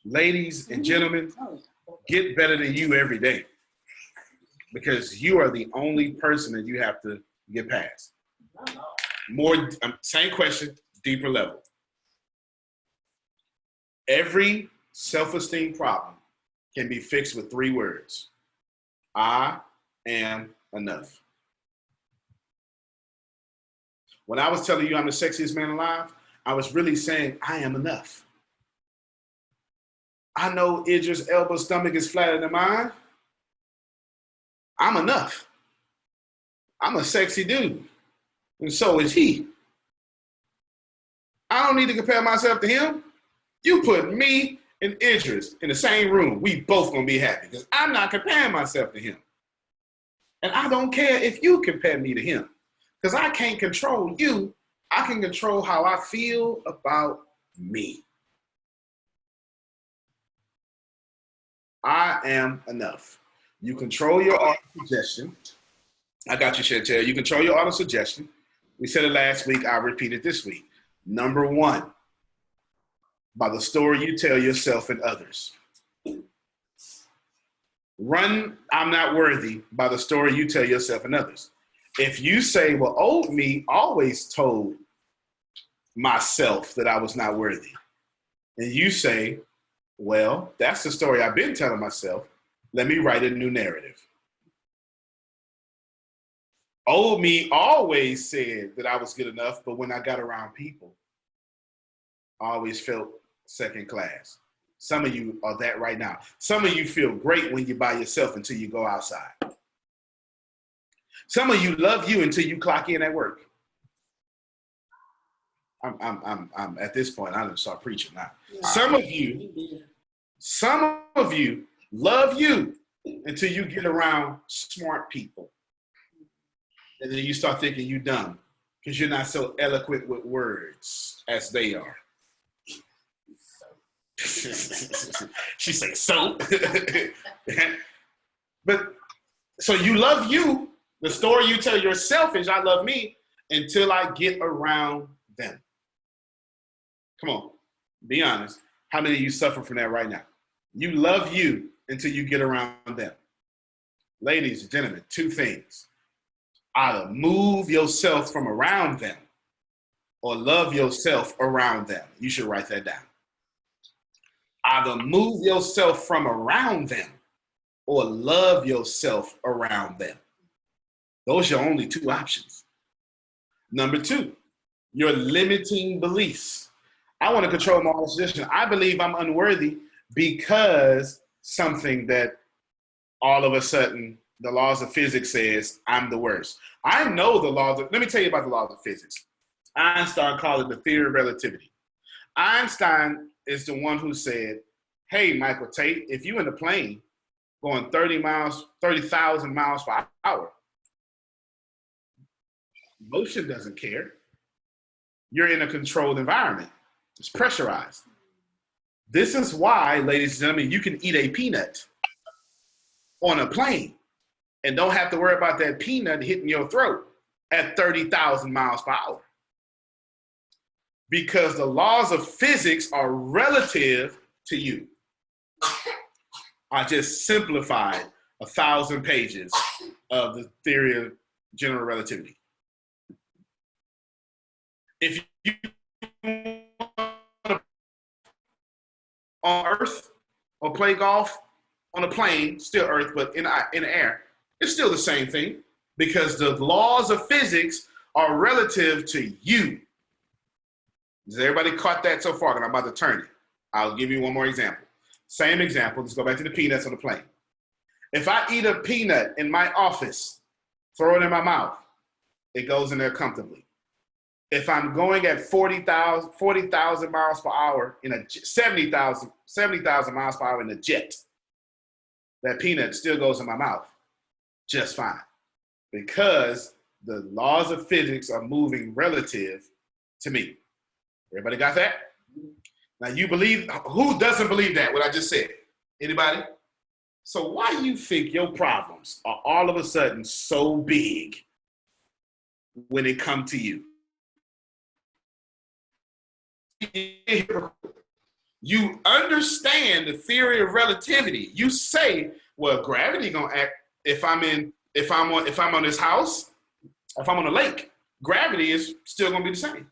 Ladies and gentlemen, get better than you every day. Because you are the only person that you have to get past. More, same question, deeper level. Every self-esteem problem can be fixed with 3 words. I am enough. When I was telling you I'm the sexiest man alive, I was really saying I am enough. I know Idris Elba's stomach is flatter than mine. I'm enough. I'm a sexy dude, and so is he. I don't need to compare myself to him. You put me and Idris in the same room, we both gonna be happy because I'm not comparing myself to him. And I don't care if you compare me to him because I can't control you. I can control how I feel about me. I am enough. You control your auto-suggestion. I got you, Chantel. You control your auto-suggestion. We said it last week. I'll repeat it this week. Number 1, by the story you tell yourself and others. Run, I'm not worthy, by the story you tell yourself and others. If you say, well, old me always told myself that I was not worthy, and you say, well, that's the story I've been telling myself. Let me write a new narrative. Old me always said that I was good enough, but when I got around people, I always felt second class. Some of you are that right now. Some of you feel great when you're by yourself until you go outside. Some of you love you until you clock in at work. I'm at this point, I'm gonna start preaching now. Yeah. Some of you love you until you get around smart people. And then you start thinking you dumb because you're not so eloquent with words as they are. She say so. But so you love you. The story you tell yourself is I love me until I get around them. Come on, be honest. How many of you suffer from that right now? You love you until you get around them. Ladies and gentlemen, two things. Either move yourself from around them or love yourself around them. You should write that down. Either move yourself from around them or love yourself around them. Those are your only two options. Number two, your limiting beliefs. I want to control my own position. I believe I'm unworthy because something that all of a sudden the laws of physics says I'm the worst. I know the laws of, let me tell you about the laws of physics. Einstein called it the theory of relativity. Einstein is the one who said, hey, Michael Tate, if you in a plane going 30,000 miles per hour, motion doesn't care. You're in a controlled environment. It's pressurized. This is why, ladies and gentlemen, you can eat a peanut on a plane and don't have to worry about that peanut hitting your throat at 30,000 miles per hour. Because the laws of physics are relative to you. I just simplified 1,000 pages of the theory of general relativity. If you on Earth or play golf on a plane, still Earth, but in the air, it's still the same thing because the laws of physics are relative to you. Has everybody caught that so far? And I'm about to turn it. I'll give you one more example. Same example. Let's go back to the peanuts on the plane. If I eat a peanut in my office, throw it in my mouth, it goes in there comfortably. If I'm going at 40,000 miles per hour in a 70,000 miles per hour in a jet, that peanut still goes in my mouth just fine because the laws of physics are moving relative to me. Everybody got that? Now you believe, who doesn't believe that, what I just said? Anybody? So why do you think your problems are all of a sudden so big when it comes to you? You understand the theory of relativity. You say, well, gravity gonna act if I'm on this house, if I'm on a lake, gravity is still gonna be the same.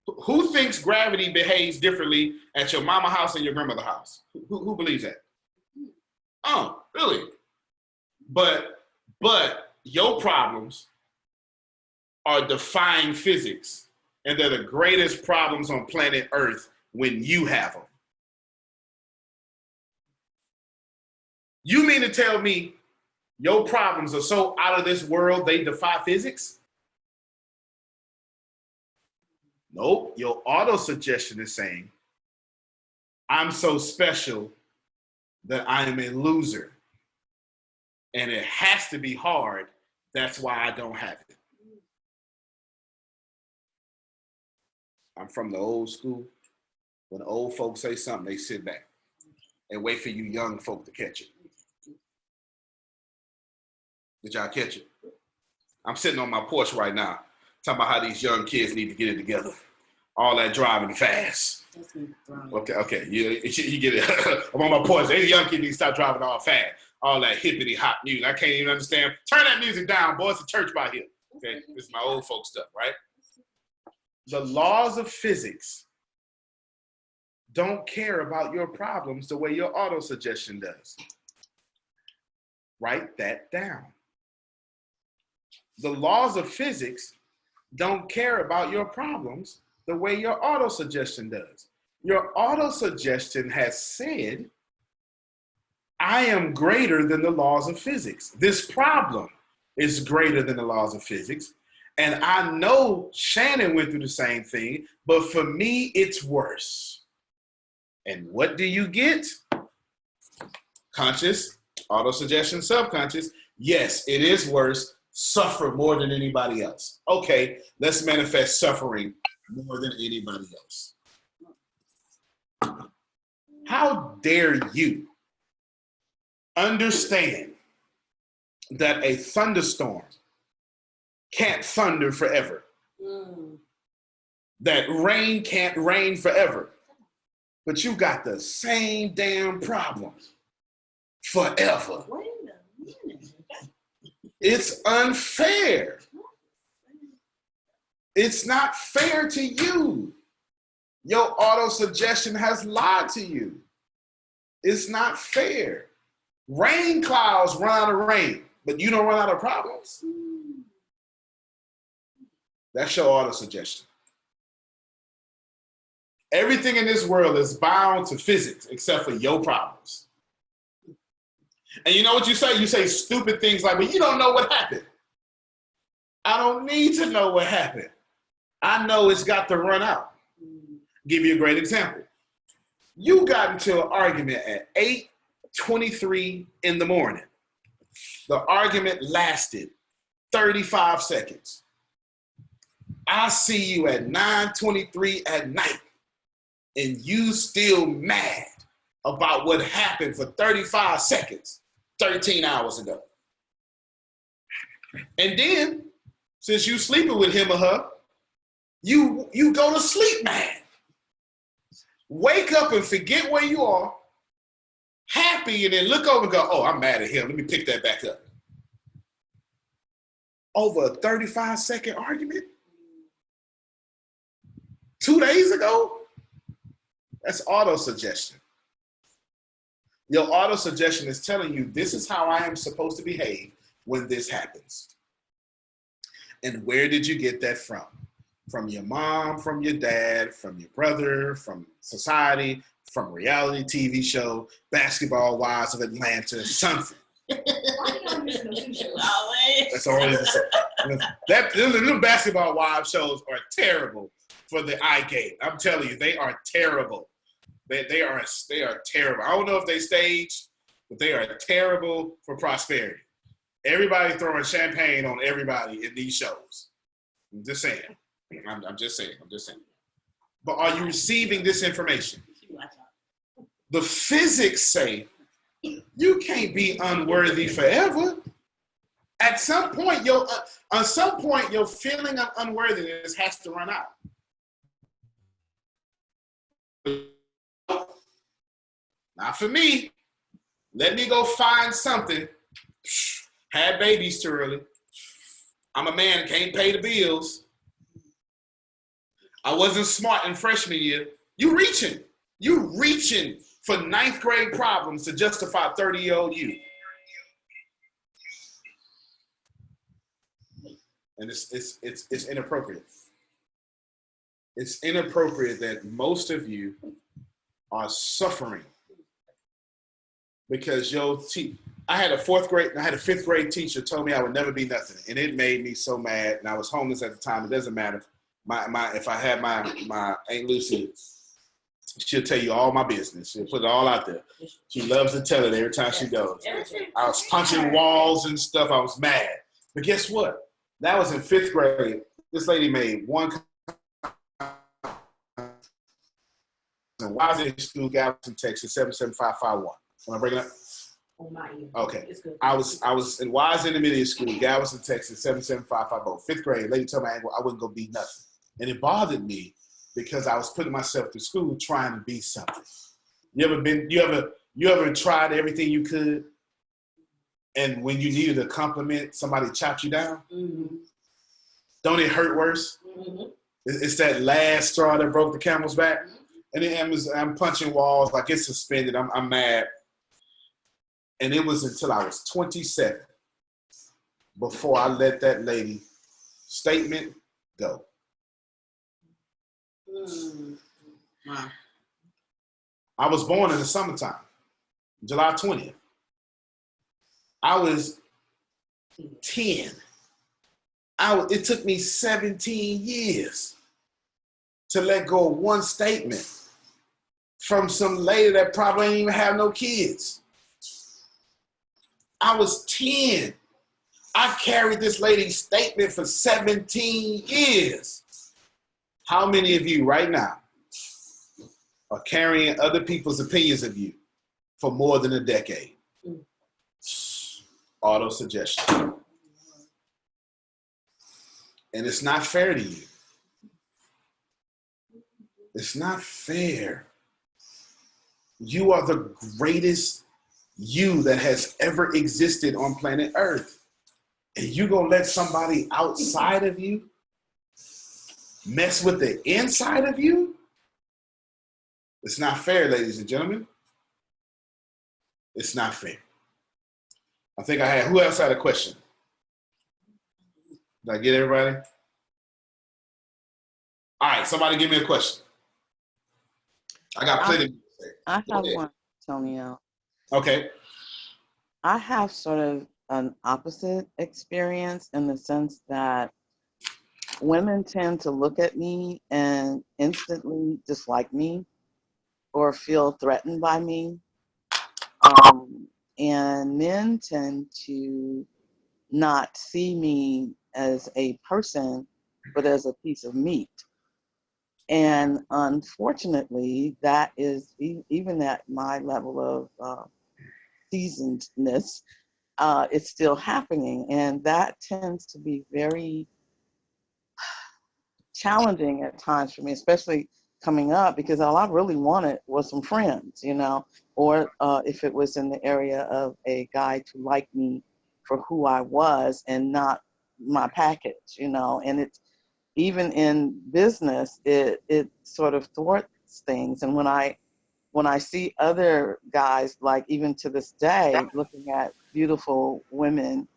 Who thinks gravity behaves differently at your mama house and your grandmother house? Who believes that? Oh, really? But your problems are defying physics, and they're the greatest problems on planet Earth when you have them. You mean to tell me your problems are so out of this world they defy physics? Nope, your auto-suggestion is saying, I'm so special that I am a loser. And it has to be hard, that's why I don't have it. I'm from the old school. When the old folks say something, they sit back and wait for you young folk to catch it. Did y'all catch it? I'm sitting on my porch right now, talking about how these young kids need to get it together. All that driving fast. Okay, you get it. I'm on my porch. These young kids need to stop driving all fast. All that hippity hop music. I can't even understand. Turn that music down, boy. It's a church by here. Okay, this is my old folk stuff, right? The laws of physics don't care about your problems the way your auto-suggestion does. Write that down. The laws of physics don't care about your problems the way your auto-suggestion does. Your auto-suggestion has said, I am greater than the laws of physics. This problem is greater than the laws of physics. And I know Shannon went through the same thing, but for me, it's worse. And what do you get? Conscious, auto-suggestion, subconscious. Yes, it is worse. Suffer more than anybody else. Okay, let's manifest suffering more than anybody else. How dare you understand that a thunderstorm can't thunder forever? That rain can't rain forever. But you got the same damn problem forever. Wait a minute. It's unfair. It's not fair to you. Your auto-suggestion has lied to you. It's not fair. Rain clouds run out of rain, but you don't run out of problems. That's your auto-suggestion. Everything in this world is bound to physics except for your problems. And you know what you say? You say stupid things like, well, you don't know what happened. I don't need to know what happened. I know it's got to run out. Give you a great example. You got into an argument at 8:23 in the morning. The argument lasted 35 seconds. I see you at 9:23 at night, and you still mad about what happened for 35 seconds 13 hours ago. And then, since you sleeping with him or her, you go to sleep mad. Wake up and forget where you are, happy, and then look over and go, oh, I'm mad at him. Let me pick that back up. Over a 35-second argument? 2 days ago? That's auto-suggestion. Your auto-suggestion is telling you this is how I am supposed to behave when this happens. And where did you get that from? From your mom, from your dad, from your brother, from society, from reality TV show, Basketball Wives of Atlanta, something. That's always the Basketball Wives shows are terrible for the eye gate. I'm telling you, they are terrible. They are terrible. I don't know if they staged, but they are terrible for prosperity. Everybody throwing champagne on everybody in these shows. I'm just saying. I'm just saying. But are you receiving this information? The physics say you can't be unworthy forever. At some point, your feeling of unworthiness has to run out. Not for me. Let me go find something. Had babies too early. I'm a man and can't pay the bills. I wasn't smart in freshman year. You reaching for 9th grade problems to justify 30-year-old you. And it's inappropriate. It's inappropriate that most of you are suffering because I had a 5th grade teacher told me I would never be nothing, and it made me so mad. And I was homeless at the time. It doesn't matter. If I had my Aunt Lucy, she'll tell you all my business. She'll put it all out there. She loves to tell it every time she goes. I was punching walls and stuff. I was mad. But guess what? That was in 5th grade. This lady made one. Why is it in school, Galveston, Texas, 77551? Am I breaking up? Okay. I was in Wise Intermediate School, Galveston, Texas, 77550. 5th grade. Lady told me I wasn't gonna be nothing, and it bothered me because I was putting myself through school trying to be something. You ever tried everything you could, and when you needed a compliment, somebody chopped you down? Mm-hmm. Don't it hurt worse? Mm-hmm. It's that last straw that broke the camel's back. And then I'm punching walls, like it's suspended. I'm mad. And it was until I was 27 before I let that lady statement go. Wow. I was born in the summertime, July 20th. I was 10 It took me 17 years to let go of one statement from some lady that probably ain't even have no kids. I was 10. I carried this lady's statement for 17 years. How many of you right now are carrying other people's opinions of you for more than a decade? Auto suggestion. And it's not fair to you. It's not fair. You are the greatest you that has ever existed on planet Earth. And you gonna let somebody outside of you mess with the inside of you? It's not fair, ladies and gentlemen. It's not fair. I think who else had a question? Did I get everybody? All right, somebody give me a question. I got plenty to say. I have one, Antonio. Okay. I have sort of an opposite experience in the sense that women tend to look at me and instantly dislike me or feel threatened by me. And men tend to not see me as a person, but as a piece of meat. And unfortunately, that is, even at my level of seasonedness, it's still happening. And that tends to be very challenging at times for me, especially coming up, because all I really wanted was some friends, you know, or if it was in the area of a guy to like me for who I was and not my package, you know. And it's, even in business, it sort of thwarts things. And when I see other guys, like even to this day, looking at beautiful women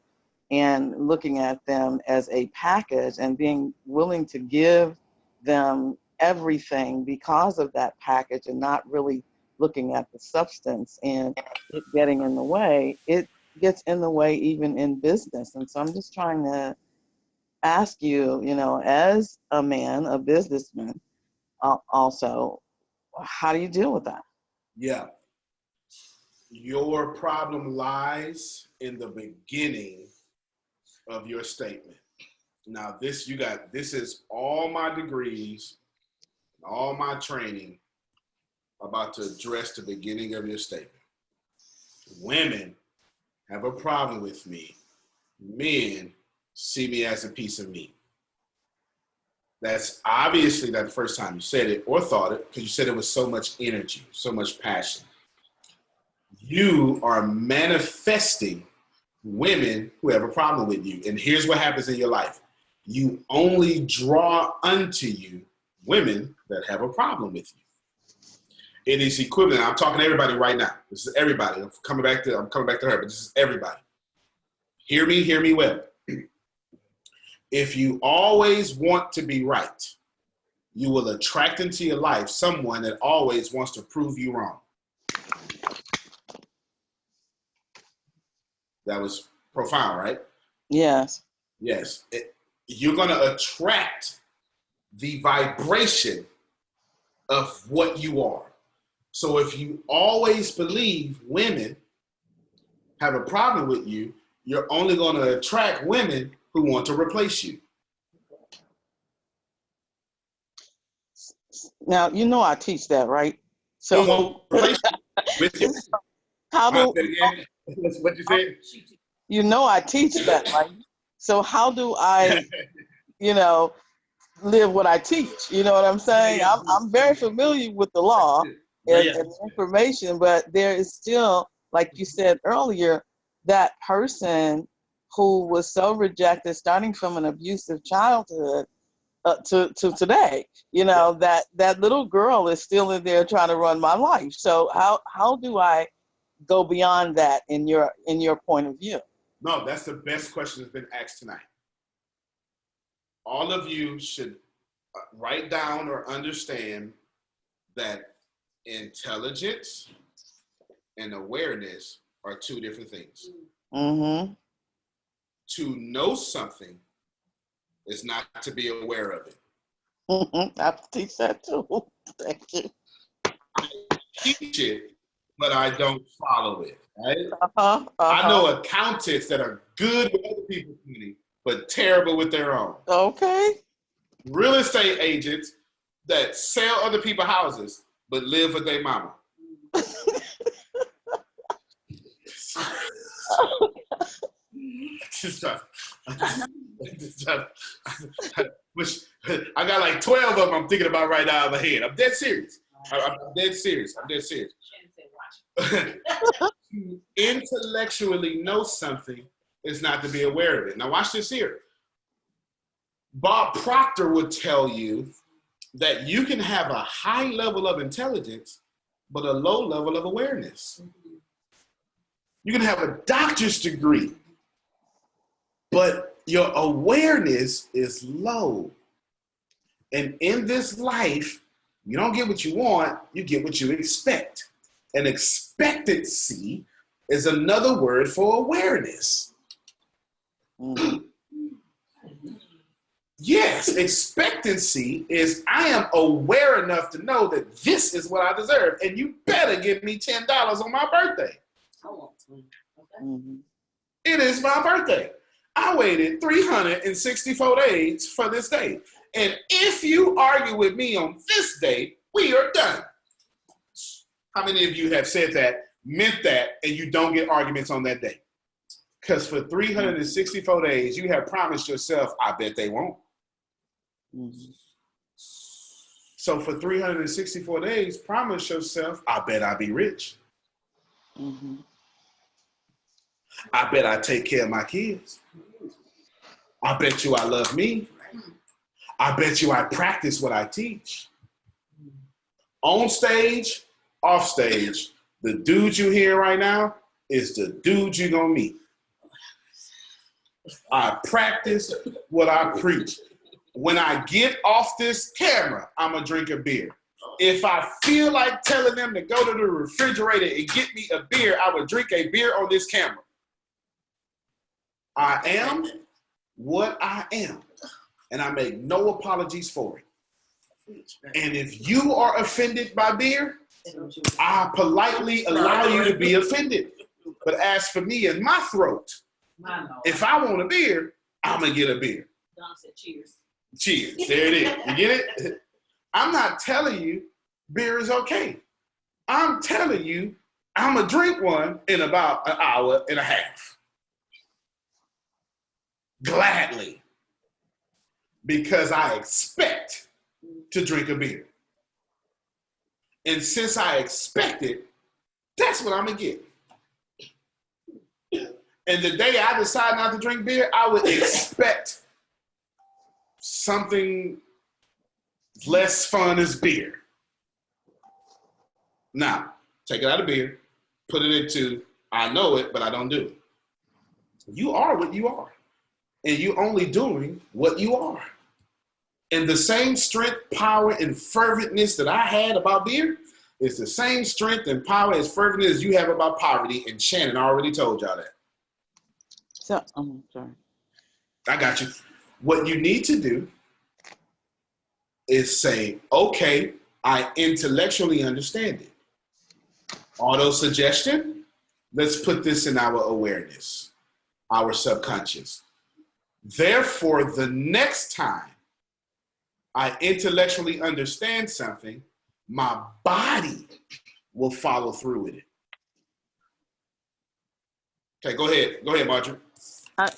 and looking at them as a package and being willing to give them everything because of that package and not really looking at the substance and it getting in the way, it gets in the way even in business. And so I'm just trying to ask you, you know, as a man, a businessman, also, how do you deal with that? Yeah. Your problem lies in the beginning of your statement. Now, this is all my degrees, all my training about to address the beginning of your statement. Women have a problem with me. Men see me as a piece of meat. That's obviously not the first time you said it or thought it, because you said it with so much energy, so much passion. You are manifesting women who have a problem with you. And here's what happens in your life. You only draw unto you women that have a problem with you. It is equivalent. I'm talking to everybody right now. This is everybody. I'm coming back to her, but this is everybody. Hear me well. If you always want to be right, you will attract into your life someone that always wants to prove you wrong. That was profound, right? Yes. Yes. You're going to attract the vibration of what you are. So if you always believe women have a problem with you, you're only going to attract women who want to replace you. Now, you know I teach that, right? So Replace you with you. how do What you said? you know I teach that, right? So how do I, you know, live what I teach? You know what I'm saying? I'm very familiar with the law and the information, but there is still, like you said earlier, that person who was so rejected, starting from an abusive childhood to today, you know, that little girl is still in there trying to run my life. So how do I go beyond that in your point of view? No, that's the best question that's been asked tonight. All of you should write down or understand that intelligence and awareness are two different things. Mm-hmm. To know something is not to be aware of it. I have to teach that too. Thank you. Teach it, but I don't follow it, right? Uh-huh. I know accountants that are good with other people's money, but terrible with their own. Okay. Real estate agents that sell other people's houses, but live with their mama. Which I got like 12 of them I'm thinking about right now in my head. I'm dead serious. I'm dead serious. I'm dead serious. To intellectually know something is not to be aware of it. Now watch this here. Bob Proctor would tell you that you can have a high level of intelligence, but a low level of awareness. You can have a doctor's degree, but your awareness is low. And in this life, you don't get what you want, you get what you expect. And expectancy is another word for awareness. Mm-hmm. Yes, expectancy is I am aware enough to know that this is what I deserve, and you better give me $10 on my birthday. Mm-hmm. It is my birthday. I waited 364 days for this day. And if you argue with me on this day, we are done. How many of you have said that, meant that, and you don't get arguments on that day? Because for 364 days, you have promised yourself, I bet they won't. Mm-hmm. So for 364 days, promise yourself, I bet I'll be rich. Mm-hmm. I bet I take care of my kids. I bet you I love me. I bet you I practice what I teach. On stage, off stage, the dude you hear right now is the dude you're going to meet. I practice what I preach. When I get off this camera, I'm going to drink a beer. If I feel like telling them to go to the refrigerator and get me a beer, I would drink a beer on this camera. I am what I am, and I make no apologies for it. And if you are offended by beer, I politely allow you to be offended. But as for me and my throat, if I want a beer, I'm going to get a beer. Don said cheers. Cheers. There it is. You get it? I'm not telling you beer is okay. I'm telling you I'm going to drink one in about an hour and a half. Gladly. Because I expect to drink a beer. And since I expect it, that's what I'm going to get. And the day I decide not to drink beer, I would expect something less fun as beer. Now, take it out of beer, put it into I know it, but I don't do it. You are what you are. And you're only doing what you are. And the same strength, power, and ferventness that I had about beer is the same strength and power and ferventness as you have about poverty. And Shannon already told y'all that. So, I'm sorry. I got you. What you need to do is say, okay, I intellectually understand it. Auto-suggestion, let's put this in our awareness, our subconscious. Therefore, the next time I intellectually understand something, my body will follow through with it. Okay, go ahead. Go ahead, Marjorie. I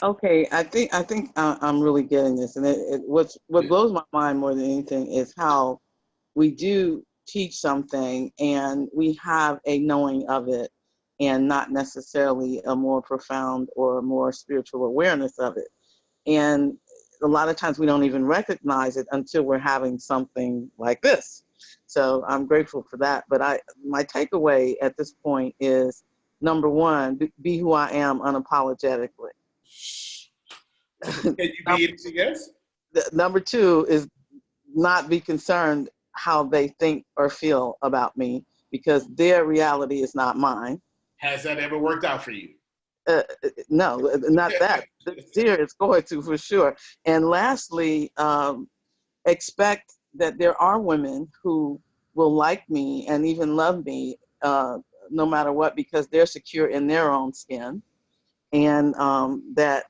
think I'm really getting this, and what blows my mind more than anything is how we do teach something and we have a knowing of it, and not necessarily a more profound or more spiritual awareness of it. And a lot of times we don't even recognize it until we're having something like this. So I'm grateful for that. But my takeaway at this point is, number one, be who I am unapologetically. Can you be anything else? Number two is not be concerned how they think or feel about me, because their reality is not mine. Has that ever worked out for you? No, not that. This year it's going to for sure. And lastly, expect that there are women who will like me and even love me no matter what, because they're secure in their own skin, and that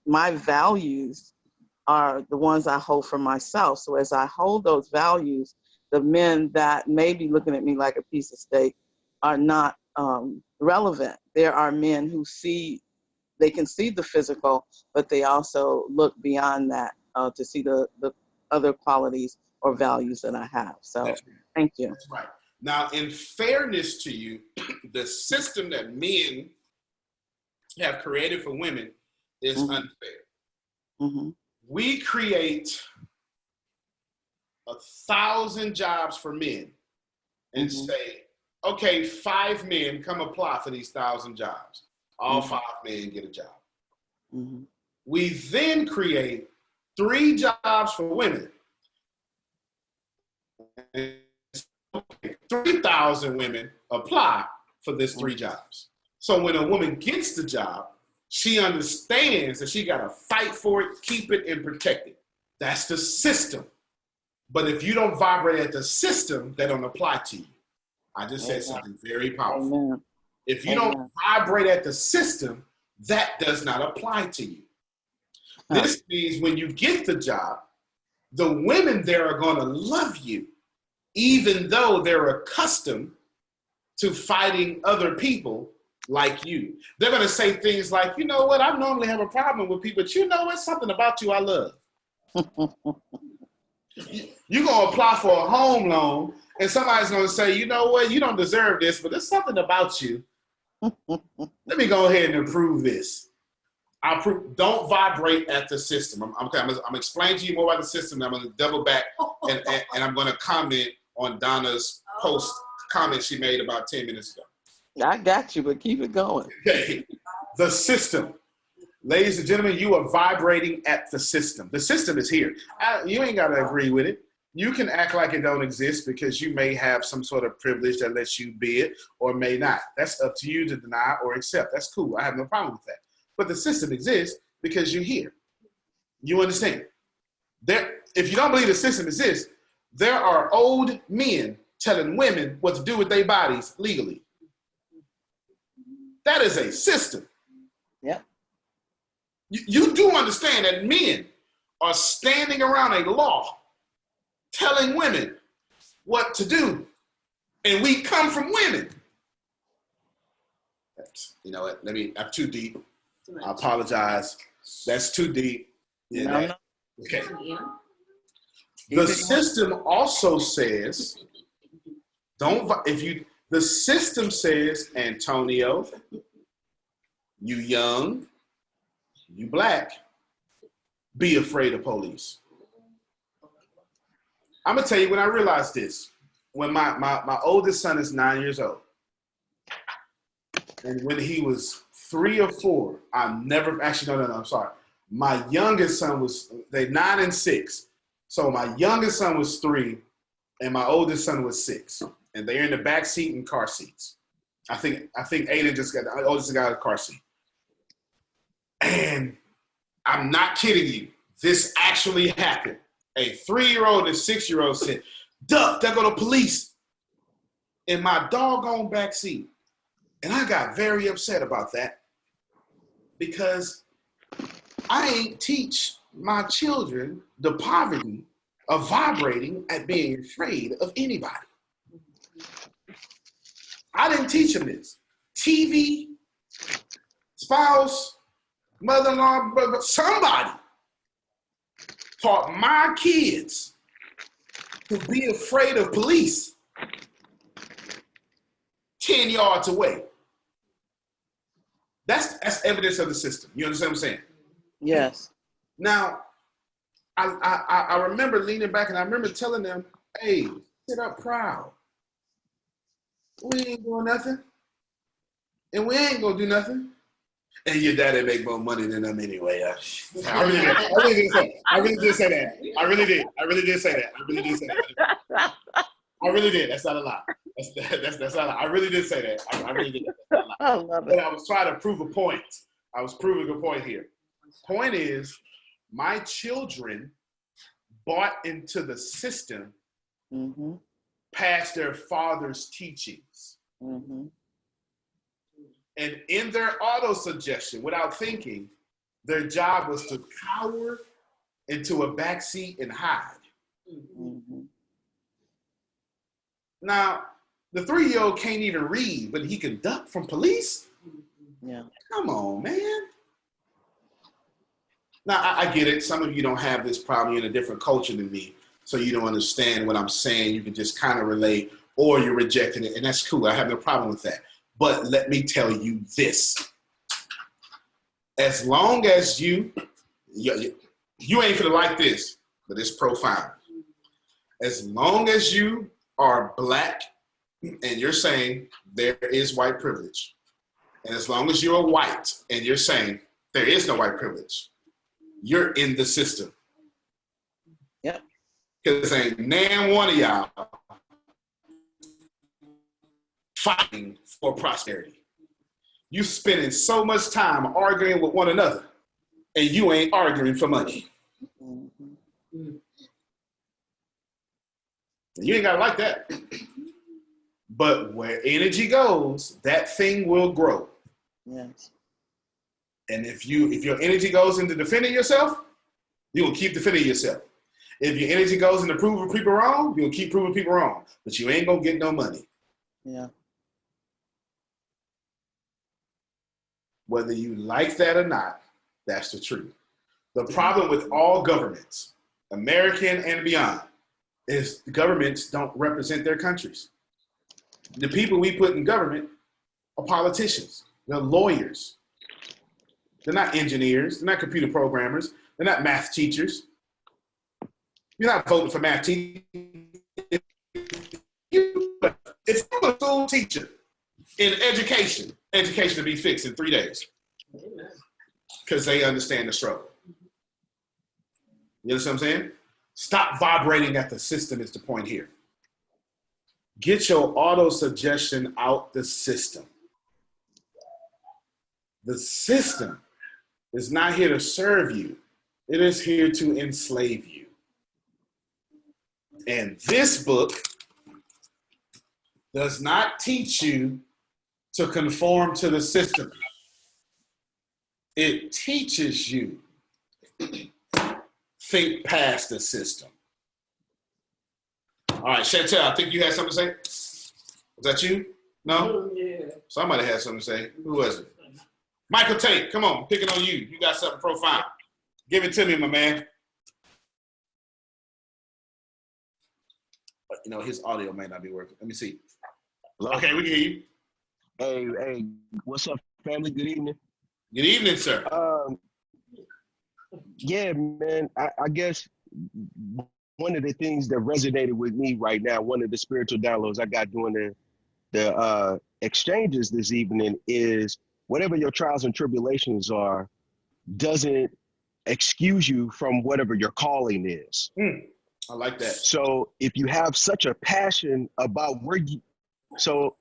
my values are the ones I hold for myself. So as I hold those values, the men that may be looking at me like a piece of steak are not relevant. There are men who they can see the physical, but they also look beyond that to see the other qualities or values that I have. So That's right. Thank you. That's right. Now, in fairness to you, the system that men have created for women is unfair. Mm-hmm. We create 1,000 jobs for men and say, okay, 5 men come apply for these 1,000 jobs. All 5 men get a job. We then create 3 jobs for women. 3,000 women apply for this 3 jobs. So when a woman gets the job, she understands that she got to fight for it, keep it, and protect it. That's the system. But if you don't vibrate at the system, they don't apply to you. I just said something very powerful. Amen. If you don't vibrate at the system, that does not apply to you. This means when you get the job, the women there are going to love you, even though they're accustomed to fighting other people like you. They're going to say things like, you know what, I normally have a problem with people, but you know what, something about you I love. You're going to apply for a home loan, and somebody's going to say, you know what, you don't deserve this, but there's something about you. Let me go ahead and approve this. Don't vibrate at the system. I'm explaining to you more about the system. I'm going to double back, and I'm going to comment on Donna's post comment she made about 10 minutes ago. I got you, but keep it going. Okay. The system. Ladies and gentlemen, you are vibrating at the system. The system is here. You ain't got to agree with it. You can act like it don't exist because you may have some sort of privilege that lets you be it or may not. That's up to you to deny or accept. That's cool. I have no problem with that. But the system exists because you're here. You understand? If you don't believe the system exists, there are old men telling women what to do with their bodies legally. That is a system. Yep. You do understand that men are standing around a law telling women what to do. And we come from women. You know what? I'm too deep. I apologize. That's too deep. Yeah, okay. The system also says, the system says, Antonio, you young, you black, be afraid of police. I'm gonna tell you when I realized this, when my oldest son is 9 years old, and when he was 3 or 4, I'm sorry. My youngest son they're 9 and 6. So my youngest son was 3 and my oldest son was 6. And they're in the back seat in car seats. I think Aiden the oldest got a car seat. And I'm not kidding you. This actually happened. A 3-year-old and 6-year-old said, "Duck, there go the police," in my doggone back seat. And I got very upset about that because I ain't teach my children the poverty of vibrating at being afraid of anybody. I didn't teach them this. TV, spouse, mother-in-law, brother, somebody taught my kids to be afraid of police 10 yards away. That's evidence of the system. You understand what I'm saying? Yes. Now, I remember leaning back and I remember telling them, "Hey, sit up proud. We ain't doing nothing. And we ain't gonna do nothing. And your daddy make more money than them anyway." I really did say that. I really did say that. I really did. That's not a lie. That's not a lie. I really did say that. I really did. That's not a lie. I love But it. I was trying to prove a point. I was proving a point here. Point is, my children bought into the system Mm-hmm. past their father's teachings. Mm-hmm. And in their auto-suggestion, without thinking, their job was to cower into a backseat and hide. Mm-hmm. Now, the 3-year-old can't even read, but he can duck from police? Yeah. Come on, man. Now, I get it. Some of you don't have this problem. You're in a different culture than me, so you don't understand what I'm saying. You can just kind of relate, or you're rejecting it, and that's cool. I have no problem with that. But let me tell you this. As long as you ain't finna like this, but it's profound. As long as you are black and you're saying there is white privilege, and as long as you're white and you're saying there is no white privilege, you're in the system. Yep. Because ain't nan one of y'all fighting for prosperity. You spending so much time arguing with one another, and you ain't arguing for money. Mm-hmm. You ain't gotta like that. But where energy goes, that thing will grow. Yes. And if your energy goes into defending yourself, you'll keep defending yourself. If your energy goes into proving people wrong, you'll keep proving people wrong. But you ain't gonna get no money. Yeah. Whether you like that or not, that's the truth. The problem with all governments, American and beyond, is the governments don't represent their countries. The people we put in government are politicians. They're lawyers. They're not engineers. They're not computer programmers. They're not math teachers. You're not voting for math teachers. If I'm a school teacher in education will be fixed in 3 days because they understand the struggle. You understand what I'm saying? Stop vibrating at the system is the point here. Get your auto-suggestion out the system. The system is not here to serve you. It is here to enslave you. And this book does not teach you to conform to the system. It teaches you think past the system. All right, Chantel, I think you had something to say. Was that you? No? Yeah. Somebody had something to say. Who was it? Michael Tate, come on, picking on you. You got something profound. Give it to me, my man. But, his audio may not be working. Let me see. Hello? Okay, we can hear you. Hey, what's up, family? Good evening. Good evening, sir. Yeah, man, I guess one of the things that resonated with me right now, one of the spiritual downloads I got during the exchanges this evening is whatever your trials and tribulations are, doesn't excuse you from whatever your calling is. I like that. So if you have such a passion about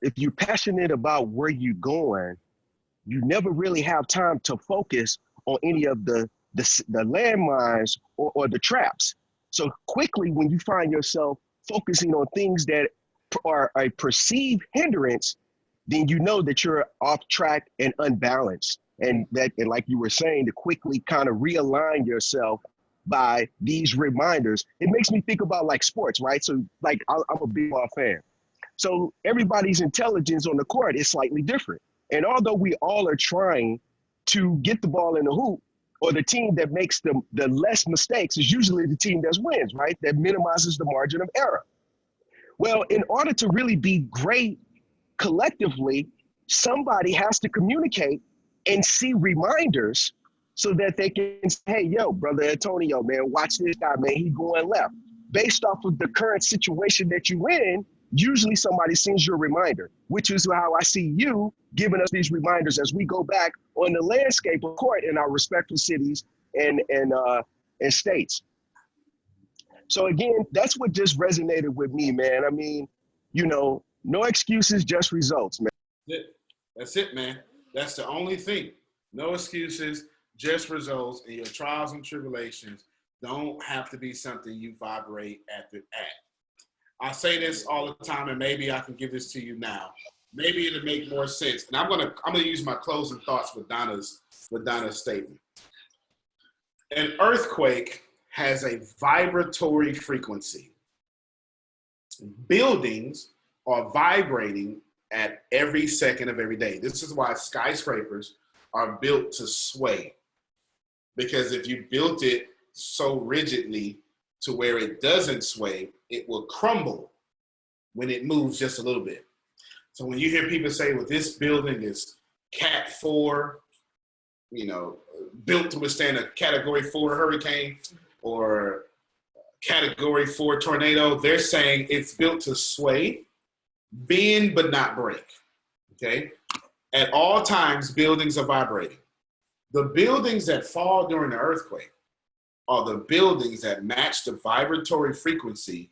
if you're passionate about where you're going, you never really have time to focus on any of the landmines or the traps. So quickly, when you find yourself focusing on things that are a perceived hindrance, then you know that you're off track and unbalanced. And like you were saying, to quickly kind of realign yourself by these reminders. It makes me think about like sports, right? So like I'm a big ball fan. So everybody's intelligence on the court is slightly different. And although we all are trying to get the ball in the hoop, or the team that makes the less mistakes is usually the team that wins, right? That minimizes the margin of error. Well, in order to really be great collectively, somebody has to communicate and see reminders so that they can say, hey, yo, brother Antonio, man, watch this guy, man, he going left. Based off of the current situation that you're in, usually somebody sends you a reminder, which is how I see you giving us these reminders as we go back on the landscape of court in our respective cities and states. So again, that's what just resonated with me, man. I mean, You know, no excuses, just results, man. That's it, man. That's the only thing. No excuses, just results, and your trials and tribulations don't have to be something you vibrate at. I say this all the time, and maybe I can give this to you now. Maybe it'll make more sense. And I'm gonna use my closing thoughts with Donna's statement. An earthquake has a vibratory frequency. Buildings are vibrating at every second of every day. This is why skyscrapers are built to sway. Because if you built it so rigidly to where it doesn't sway, it will crumble when it moves just a little bit. So when you hear people say, well, this building is Cat 4, you know, built to withstand a Category 4 hurricane or Category 4 tornado, they're saying it's built to sway, bend, but not break, okay? At all times, buildings are vibrating. The buildings that fall during the earthquake are the buildings that match the vibratory frequency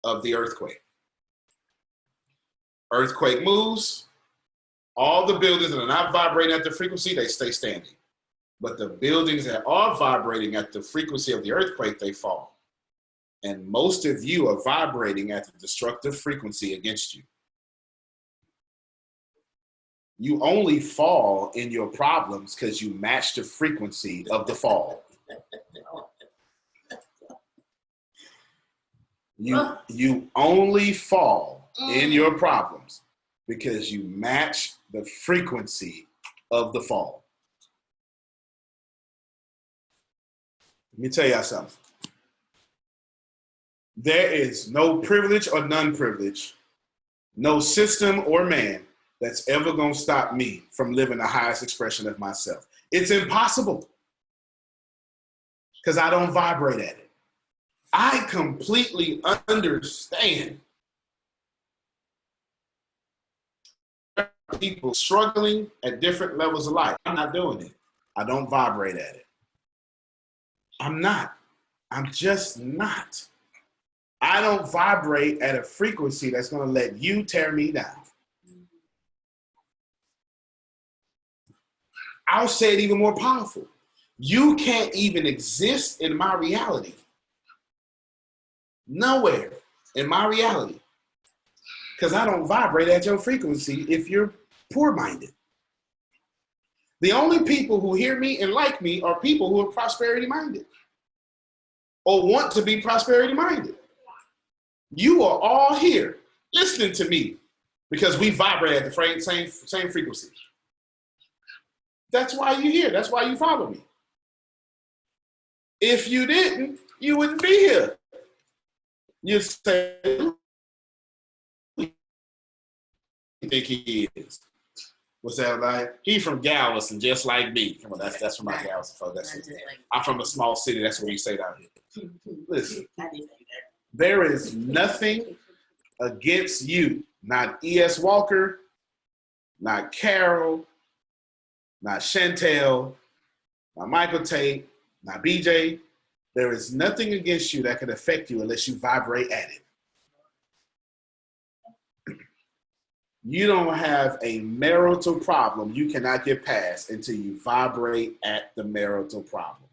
of the earthquake. Earthquake moves, all the buildings that are not vibrating at the frequency, they stay standing. But the buildings that are vibrating at the frequency of the earthquake, they fall. And most of you are vibrating at the destructive frequency against you. You only fall in your problems because you match the frequency of the fall. You only fall in your problems because you match the frequency of the fall. Let me tell y'all something. There is no privilege or non-privilege, no system or man that's ever going to stop me from living the highest expression of myself. It's impossible because I don't vibrate at it. I completely understand people struggling at different levels of life. I'm not doing it. I don't vibrate at it. I'm not. I'm just not. I don't vibrate at a frequency that's going to let you tear me down. I'll say it even more powerful. You can't even exist in my reality. Nowhere in my reality. Because I don't vibrate at your frequency if you're poor-minded. The only people who hear me and like me are people who are prosperity-minded or want to be prosperity-minded. You are all here listening to me because we vibrate at the same frequency. That's why you're here. That's why you follow me. If you didn't, you wouldn't be here. You'd say, who do you think he is? What's that like? He's from Galveston, just like me. Come on, that's from my Galveston, folks. I'm from a small city. That's what we say down here. Listen, there is nothing against you. Not E.S. Walker, not Carol, not Chantel, not Michael Tate, not BJ. There is nothing against you that can affect you unless you vibrate at it. You don't have a marital problem you cannot get past until you vibrate at the marital problem.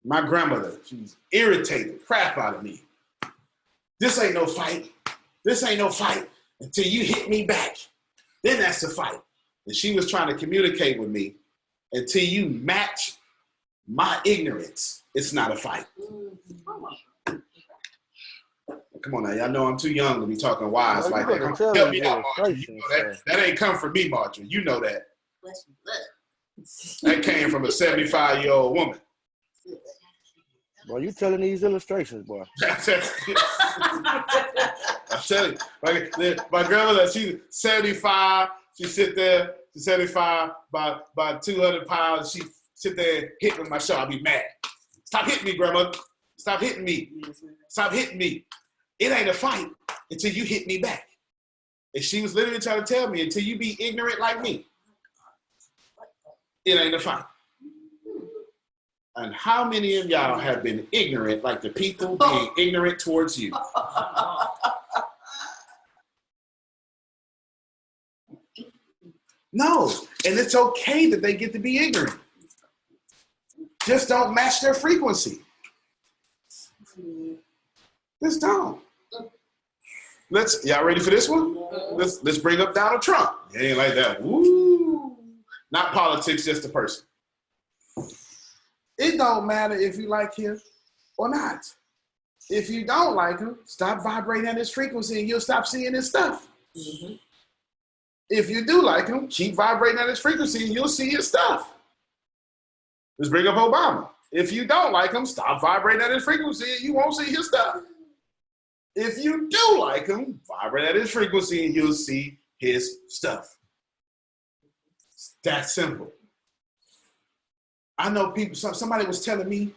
My grandmother, she's irritated the crap out of me. This ain't no fight. This ain't no fight until you hit me back. Then that's the fight. And she was trying to communicate with me until you match my ignorance. It's not a fight. Come on now, y'all know I'm too young to be talking wise like that. Help me out, Marjorie. You know that ain't come from me, Marjorie. You know that. That came from a 75-year-old woman. Boy, you telling these illustrations, boy. I'm telling you, my grandmother, she's 75. She sit there, she's 75, about 200 pounds. She sit there and hit me with my shoulder. I'll be mad. Stop hitting me, grandma. Stop hitting me. Stop hitting me. It ain't a fight until you hit me back. And she was literally trying to tell me, until you be ignorant like me, it ain't a fight. And how many of y'all have been ignorant, like the people being ignorant towards you? No, and it's okay that they get to be ignorant. Just don't match their frequency. Just don't. Y'all ready for this one? Let's bring up Donald Trump. It ain't like that. Woo. Not politics, just a person. It don't matter if you like him or not. If you don't like him, stop vibrating at his frequency and you'll stop seeing his stuff. Mm-hmm. If you do like him, keep vibrating at his frequency and you'll see his stuff. Let's bring up Obama. If you don't like him, stop vibrating at his frequency and you won't see his stuff. If you do like him, vibrate at his frequency and you'll see his stuff. It's that simple. I know people, somebody was telling me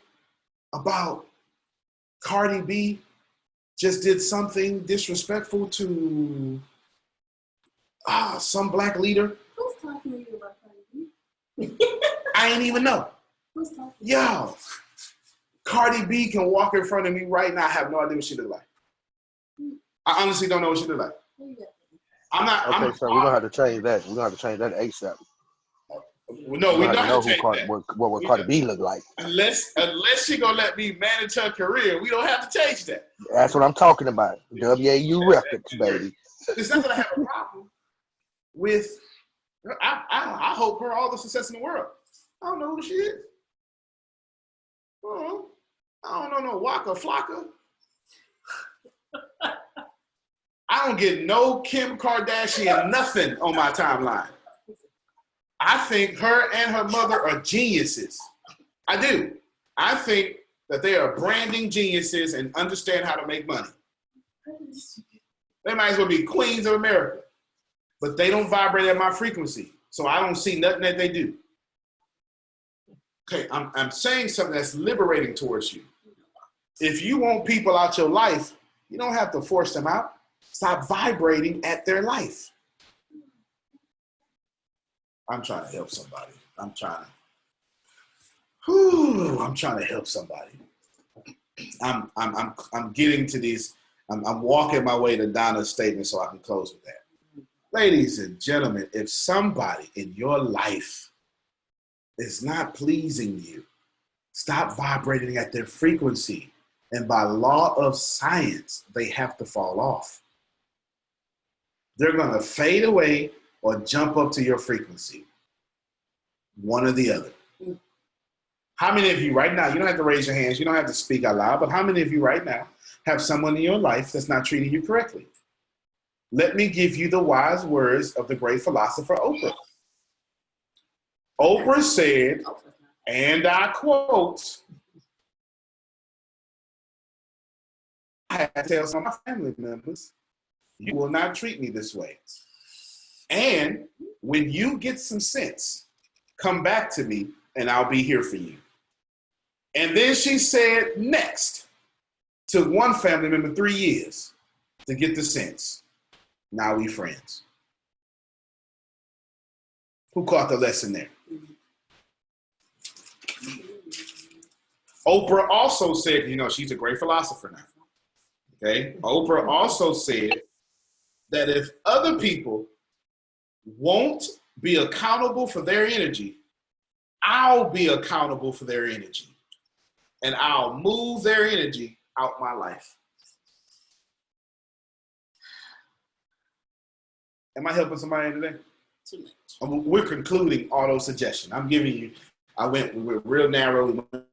about Cardi B just did something disrespectful to some black leader. Who's talking to you about Cardi B? I ain't even know. Who's talking? Yo, Cardi B can walk in front of me right now. I have no idea what she look like. I honestly don't know what she look like. I'm not. Okay, so we're gonna have to change that. We're gonna have to change that ASAP. No, we don't have to change that. What Cardi B look like. Unless she gonna let me manage her career, we don't have to change that. That's what I'm talking about. WAU Records, baby. It's not that I have a problem with. I hope her all the success in the world. I don't know who she is. I don't know no Waka Flocka. I don't get no Kim Kardashian nothing on my timeline. I think her and her mother are geniuses. I do. I think that they are branding geniuses and understand how to make money. They might as well be queens of America. But they don't vibrate at my frequency. So I don't see nothing that they do. Okay, I'm saying something that's liberating towards you. If you want people out your life, you don't have to force them out. Stop vibrating at their life. I'm trying to help somebody. I'm trying to help somebody. I'm getting to these. I'm walking my way to Donna's statement so I can close with that. Ladies and gentlemen, if somebody in your life is not pleasing you, stop vibrating at their frequency. And by law of science, they have to fall off. They're going to fade away or jump up to your frequency. One or the other. How many of you right now, you don't have to raise your hands, you don't have to speak out loud, but how many of you right now have someone in your life that's not treating you correctly? Let me give you the wise words of the great philosopher Oprah. Oprah said, and I quote, I had to tell some of my family members, you will not treat me this way. And when you get some sense, come back to me and I'll be here for you. And then she said next, took one family member 3 years to get the sense. Now we friends. Who caught the lesson there? Oprah also said, you know, she's a great philosopher now. Okay. Oprah also said that if other people won't be accountable for their energy, I'll be accountable for their energy. And I'll move their energy out my life. Am I helping somebody today? Too much. We're concluding auto suggestion. I'm giving you, we were real narrow. We went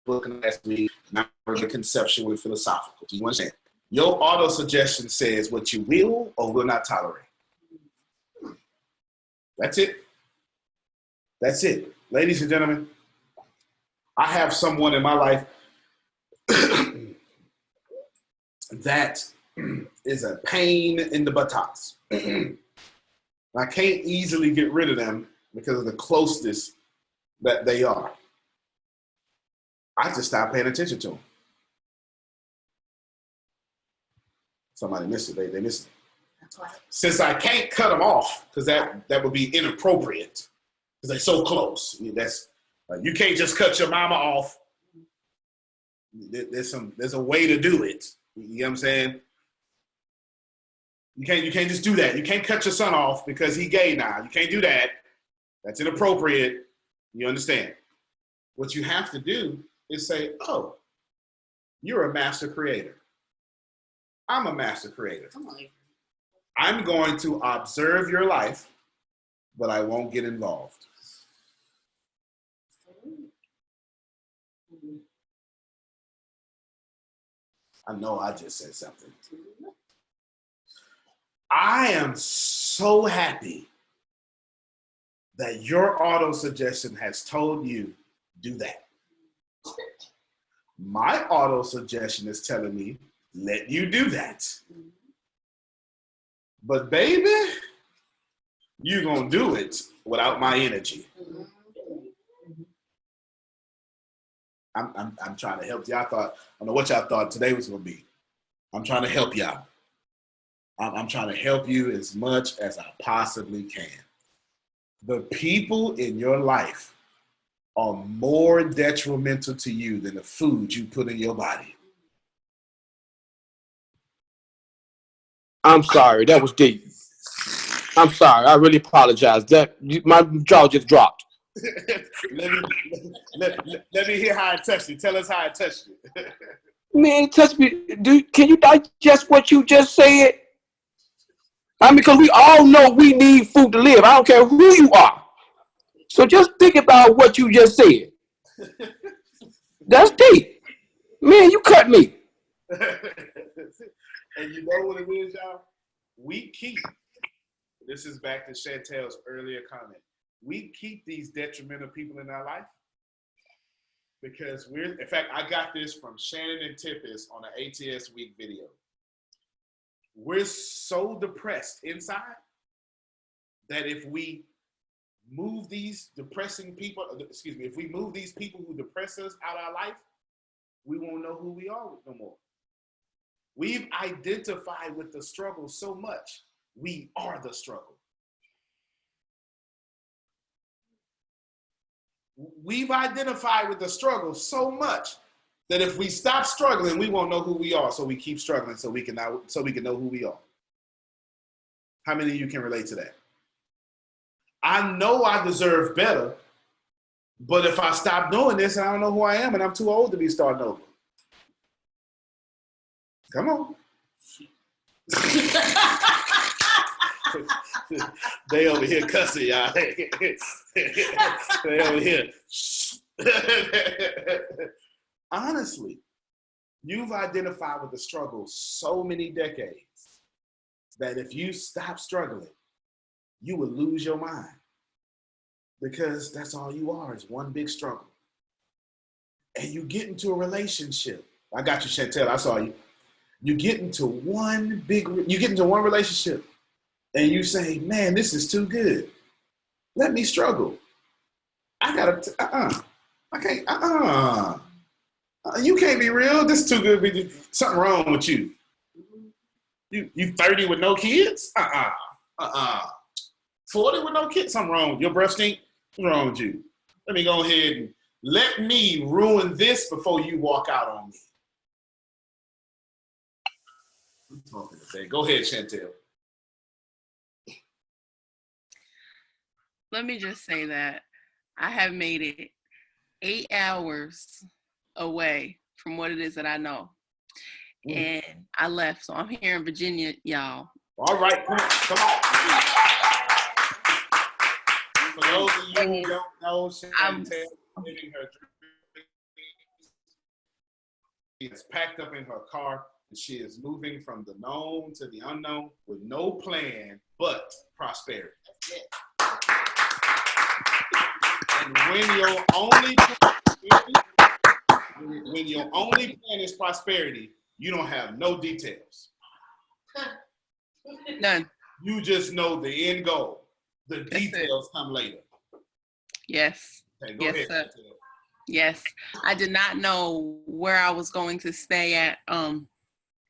looking last week. Now we're the conceptual and philosophical. Do you understand? Your auto suggestion says what you will or will not tolerate. That's it. That's it. Ladies and gentlemen, I have someone in my life that is a pain in the buttocks. I can't easily get rid of them because of the closeness that they are. I just stopped paying attention to them. Somebody missed it. They missed it. That's why. Since I can't cut them off, because that would be inappropriate, because they're so close. That's you can't just cut your mama off. There's a way to do it. You know what I'm saying? You can't just do that. You can't cut your son off because he gay now. You can't do that. That's inappropriate. You understand? What you have to do is say, oh, you're a master creator. I'm a master creator. I'm going to observe your life, but I won't get involved. I know I just said something. I am so happy that your auto suggestion has told you do that. My auto suggestion is telling me let you do that. But baby, you're gonna do it without my energy. I'm trying to help you. I don't know what y'all thought today was gonna be. I'm trying to help y'all. I'm trying to help you as much as I possibly can. The people in your life are more detrimental to you than the food you put in your body. I'm sorry. That was deep. I'm sorry. I really apologize. My jaw just dropped. let me hear how it touched you. Tell us how it touched you. Man, touch me. Can you digest what you just said? I mean, because we all know we need food to live. I don't care who you are. So just think about what you just said. That's deep. Man, you cut me. And you know what it is, y'all? We keep, this is back to Chantel's earlier comment, we keep these detrimental people in our life because in fact, I got this from Shannon and Tippis on an ATS Week video. We're so depressed inside that if we move these depressing people, if we move these people who depress us out of our life, we won't know who we are no more. We've identified with the struggle so much, we are the struggle. We've identified with the struggle so much that if we stop struggling, we won't know who we are. So we keep struggling so we can know who we are. How many of you can relate to that? I know I deserve better, but if I stop doing this, I don't know who I am, and I'm too old to be starting over. Come on. They over here cussing, y'all. They over here. Honestly, you've identified with the struggle so many decades that if you stop struggling, you would lose your mind because that's all you are is one big struggle. And you get into a relationship. I got you, Chantel. I saw you. You get into one relationship and you say, man, this is too good. Let me struggle. I can't, you can't be real. This is too good. Something wrong with you. You 30 with no kids? 40 with no kids? Something wrong with your breath stink? What's wrong with you? Let me go ahead and let me ruin this before you walk out on me. I'm talking today. Go ahead, Chantel. Let me just say that I have made it 8 hours away from what it is that I know. And I left, so I'm here in Virginia, y'all. All right, come on. For those of you who don't know, Chantel living her dream. She is packed up in her car, and she is moving from the known to the unknown with no plan but prosperity. That's it. And when your only plan is prosperity, you don't have no details. None. You just know the end goal. The details come later. Yes. Okay, go ahead. Sir. Yes. I did not know where I was going to stay at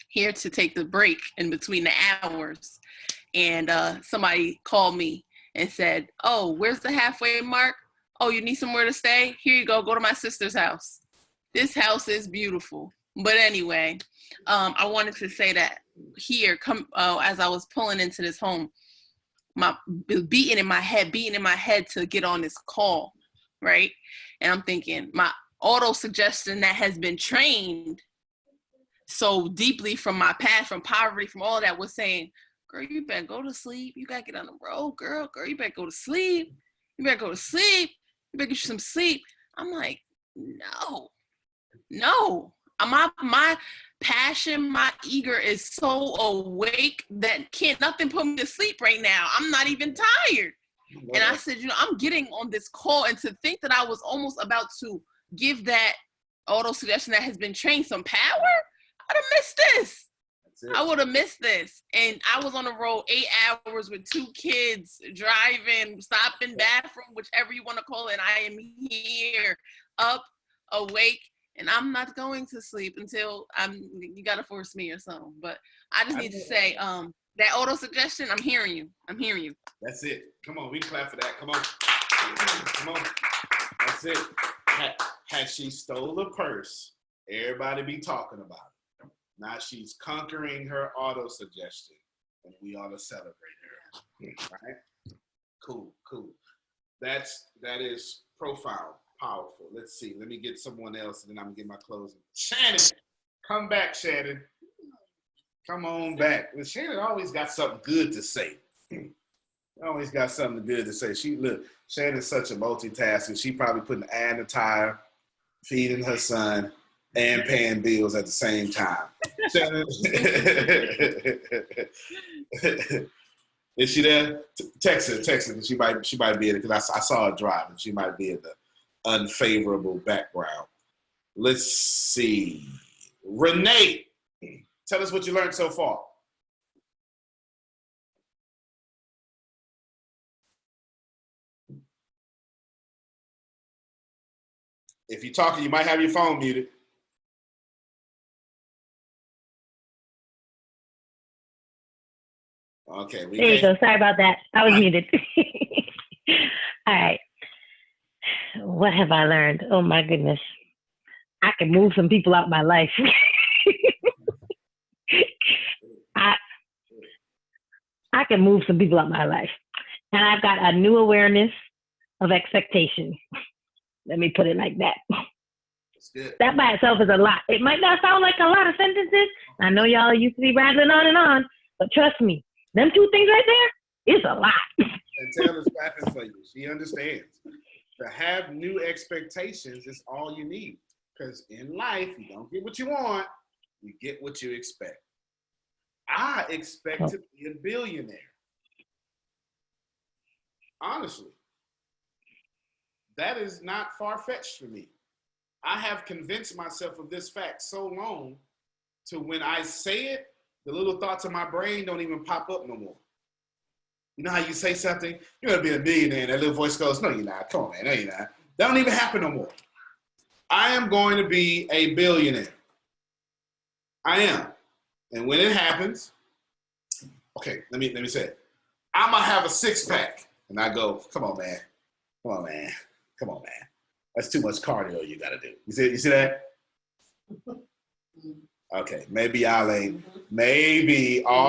here to take the break in between the hours. And somebody called me and said, oh, where's the halfway mark? Oh, you need somewhere to stay? Here you go to my sister's house. This house is beautiful. But anyway, I wanted to say that here, as I was pulling into this home, my beating in my head to get on this call, right? And I'm thinking, my auto suggestion that has been trained so deeply from my past, from poverty, from all that, was saying, girl, you better go to sleep. You gotta get on the road, girl, you better go to sleep. You better go to sleep. You better get you some sleep. I'm like, no. My passion, my eager is so awake that can't nothing put me to sleep right now. I'm not even tired. And I said, I'm getting on this call, and to think that I was almost about to give that auto suggestion that has been trained some power, I'd have missed this. I would have missed this. And I was on the road 8 hours with 2 kids, driving, stopping, bathroom, whichever you want to call it. And I am here, up, awake, and I'm not going to sleep until you got to force me or something. But I just need to say, that auto suggestion, I'm hearing you. That's it. Come on, we clap for that. Come on. That's it. Had she stole a purse, everybody be talking about it. Now she's conquering her auto suggestion, and we ought to celebrate her. Right? Cool. That is profound, powerful. Let's see. Let me get someone else, and then I'm gonna get my closing. Shannon, come back, Shannon. Come on back. Well, Shannon always got something good to say. Always got something good to say. Shannon's such a multitasker. She probably putting an eye in the tire, feeding her son, and paying bills at the same time. Shannon, is she there? Text her. She might be in it, because I saw her driving. She might be in the unfavorable background. Let's see. Renee, tell us what you learned so far. If you're talking, you might have your phone muted. Okay. There you go. Sorry about that. I was muted. All right. What have I learned? Oh my goodness. I can move some people out my life. I can move some people out my life. And I've got a new awareness of expectation. Let me put it like that. That by itself is a lot. It might not sound like a lot of sentences. I know y'all used to be rattling on and on, but trust me, them 2 things right there is a lot. And Taylor's clapping for you. She understands. To have new expectations is all you need. Because in life, you don't get what you want, you get what you expect. I expect to be a billionaire. Honestly. That is not far-fetched for me. I have convinced myself of this fact so long to when I say it, the little thoughts in my brain don't even pop up no more. You know how you say something, you're gonna be a millionaire, and that little voice goes, no, you're not. Come on, man, no, you're not. That don't even happen no more. I am going to be a billionaire. I am. And when it happens, okay, let me say it. I'm gonna have a 6-pack. And I go, come on, man. That's too much cardio you gotta do. You see that? Okay, maybe all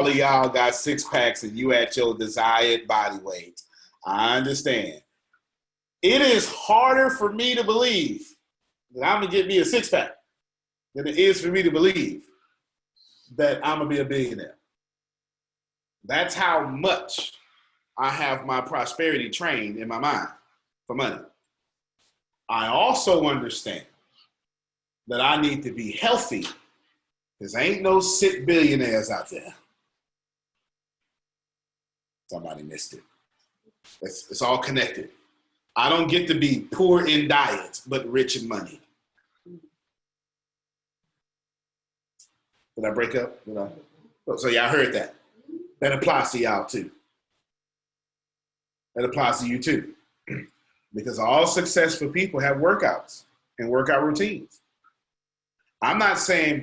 of y'all got 6-packs and you at your desired body weight. I understand. It is harder for me to believe that I'm gonna get me a 6-pack than it is for me to believe that I'm gonna be a billionaire. That's how much I have my prosperity trained in my mind for money. I also understand that I need to be healthy, because ain't no sick billionaires out there. Somebody missed it. It's all connected. I don't get to be poor in diet, but rich in money. Did I break up? So y'all heard that. That applies to y'all too. That applies to you too. Because all successful people have workouts and workout routines. I'm not saying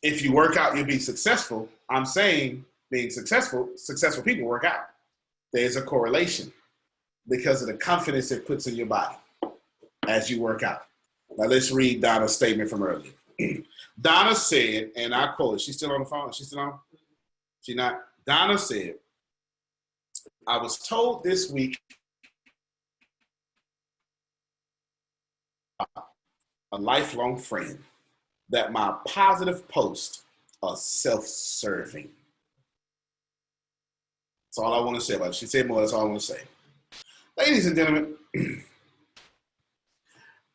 if you work out, you'll be successful. I'm saying being successful people work out. There's a correlation because of the confidence it puts in your body as you work out. Now let's read Donna's statement from earlier. Donna said, and I quote, she's still on the phone? Is she still on? She not? Donna said, I was told this week a lifelong friend that my positive posts are self-serving. That's all I want to say about it. She said more, that's all I want to say. Ladies and gentlemen,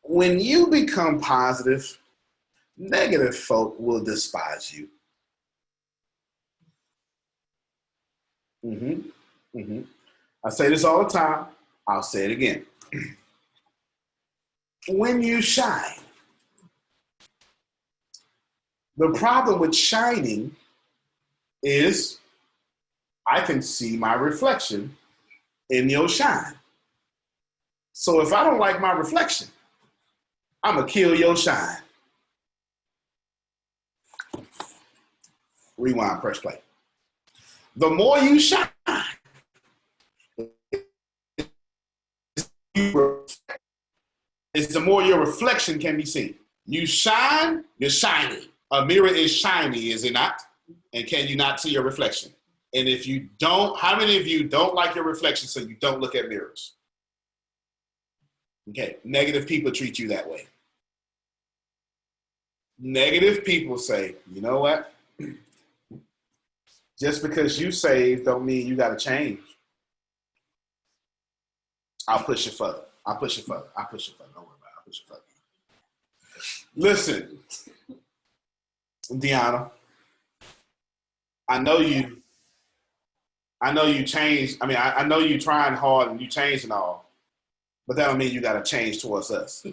when you become positive, negative folk will despise you. I say this all the time. I'll say it again. When you shine, the problem with shining is I can see my reflection in your shine. So if I don't like my reflection, I'm going to kill your shine. Rewind, press play. The more you shine, it's the more your reflection can be seen. You shine, you're shiny. A mirror is shiny, is it not? And can you not see your reflection? And if you don't, how many of you don't like your reflection so you don't look at mirrors? Okay, negative people treat you that way. Negative people say, you know what? Just because you saved don't mean you got to change. I'll push it further. I'll push it further. I'll push it further. Don't worry about it. I'll push it further. Listen, Deanna, I know you changed. I mean, I know you trying hard and you changed and all, but that don't mean you got to change towards us.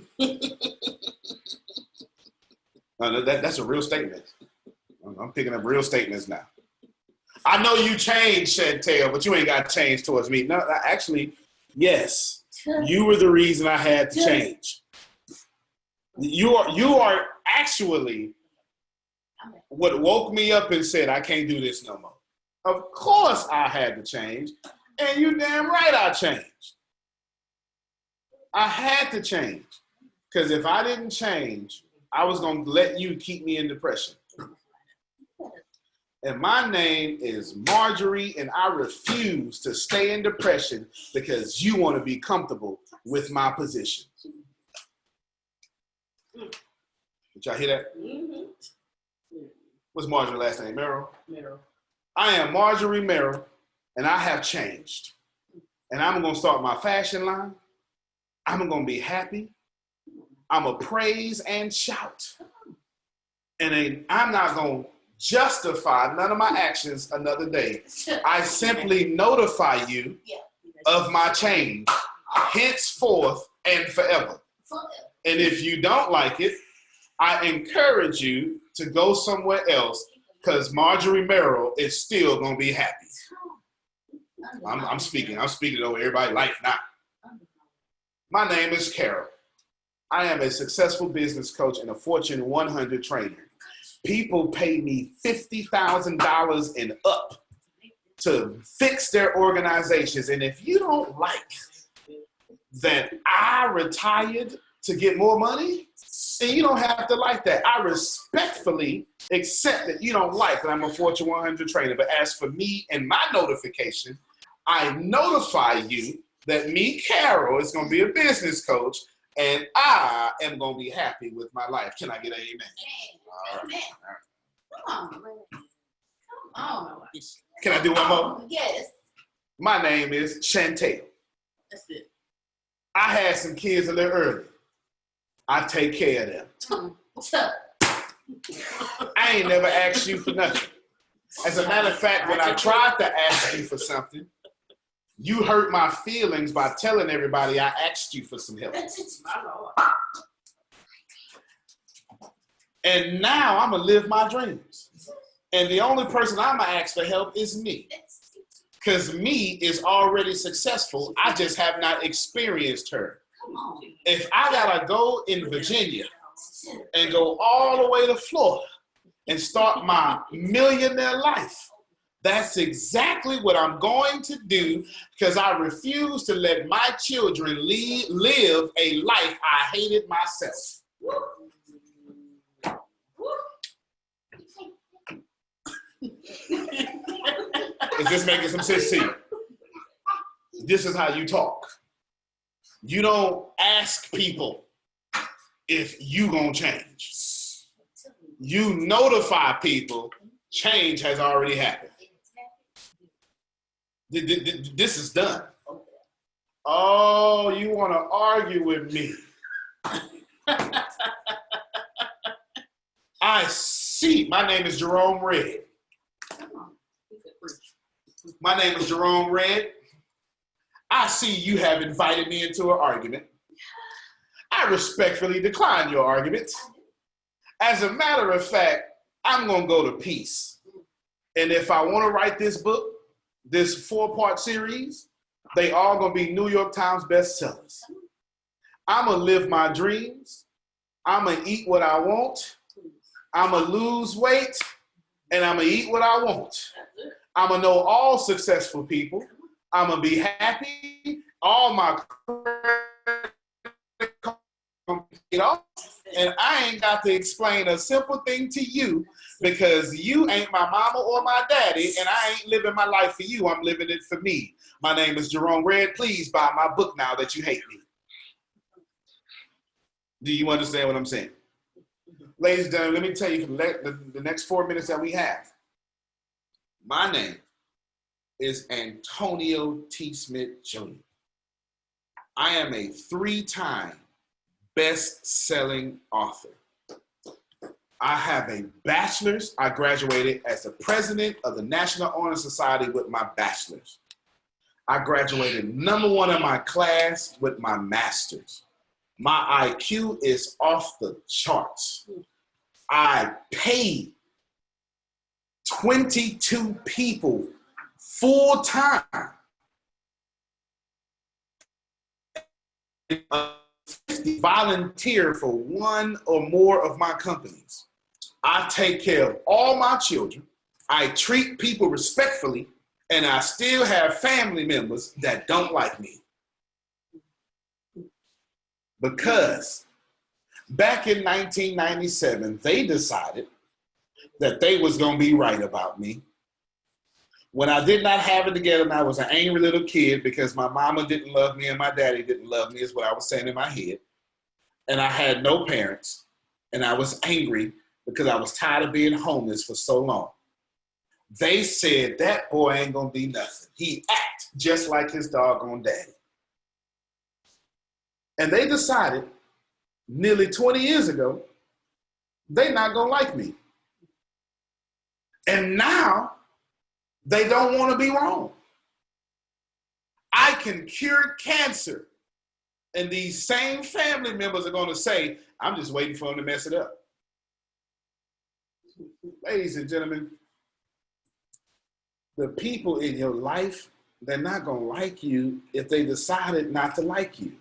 No, that's a real statement. I'm picking up real statements now. I know you changed, Chantel, but you ain't got to change towards me. No, actually, yes, you were the reason I had to change. You are actually what woke me up and said, I can't do this no more. Of course I had to change, and you damn right I changed. I had to change, because if I didn't change, I was going to let you keep me in depression. And my name is Marjorie, and I refuse to stay in depression because you want to be comfortable with my position. Did y'all hear that? Mm-hmm. What's Marjorie's last name? Merrill? Merrill. I am Marjorie Merrill, and I have changed. And I'm going to start my fashion line. I'm going to be happy. I'm going to praise and shout. And I'm not going to justify none of my actions another day. I simply notify you of my change, henceforth and forever. And if you don't like it, I encourage you to go somewhere else, because Marjorie Merrill is still going to be happy. I'm speaking over everybody's life now. My name is Carol. I am a successful business coach and a Fortune 100 trainer. People pay me $50,000 and up to fix their organizations. And if you don't like that I retired to get more money, then you don't have to like that. I respectfully accept that you don't like that I'm a Fortune 100 trainer. But as for me and my notification, I notify you that me, Carol, is going to be a business coach, and I am going to be happy with my life. Can I get an amen? Amen. Come on, man. Come on. Can I do one more? Yes. My name is Chantel. That's it. I had some kids a little early. I take care of them. I ain't never asked you for nothing. As a matter of fact, when I tried to ask you for something, you hurt my feelings by telling everybody I asked you for some help. And now I'm going to live my dreams. And the only person I'm going to ask for help is me. Because me is already successful. I just have not experienced her. If I got to go in Virginia and go all the way to Florida and start my millionaire life. That's exactly what I'm going to do because I refuse to let my children live a life I hated myself. Is this making some sense to you? This is how you talk. You don't ask people if you gonna change. You notify people change has already happened. This is done. Oh, you want to argue with me? I see. My name is Jerome Red. My name is Jerome Red. I see you have invited me into an argument. I respectfully decline your argument. As a matter of fact, I'm going to go to peace. And if I want to write this book, this 4-part series, they all going to be New York Times bestsellers. I'm going to live my dreams. I'm going to eat what I want. I'm going to lose weight. And I'm going to eat what I want. I'm going to know all successful people. I'm going to be happy. All my and I ain't got to explain a simple thing to you because you ain't my mama or my daddy, and I ain't living my life for you. I'm living it for me. My name is Jerome Red. Please buy my book now that you hate me. Do you understand what I'm saying? Ladies and gentlemen, let me tell you for the next 4 minutes that we have. My name is Antonio T. Smith Jr. I am a 3-time best-selling author. I have a bachelor's. I graduated as the president of the National Honor Society with my bachelor's. I graduated #1 in my class with my master's. My IQ is off the charts. I paid 22 people full time volunteer for one or more of my companies. I take care of all my children. I treat people respectfully, and I still have family members that don't like me. Because back in 1997, they decided that they was going to be right about me. When I did not have it together and I was an angry little kid because my mama didn't love me and my daddy didn't love me is what I was saying in my head. And I had no parents and I was angry because I was tired of being homeless for so long. They said that boy ain't gonna be nothing. He act just like his doggone daddy. And they decided nearly 20 years ago, they not gonna like me. And now they don't want to be wrong. I can cure cancer. And these same family members are going to say, I'm just waiting for them to mess it up. Ladies and gentlemen, the people in your life, they're not going to like you if they decided not to like you.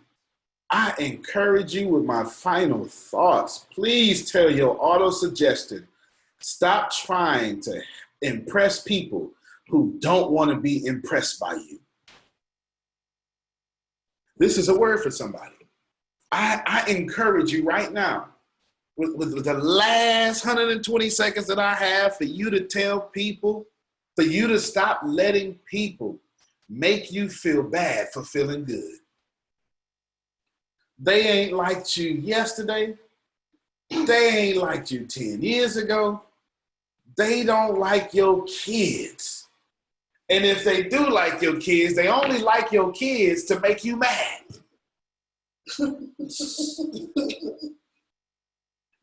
I encourage you with my final thoughts. Please tell your auto-suggestion, stop trying to impress people who don't want to be impressed by you. This is a word for somebody. I encourage you right now, with the last 120 seconds that I have for you to tell people, for you to stop letting people make you feel bad for feeling good. They ain't liked you yesterday. They ain't liked you 10 years ago. They don't like your kids. And if they do like your kids, they only like your kids to make you mad.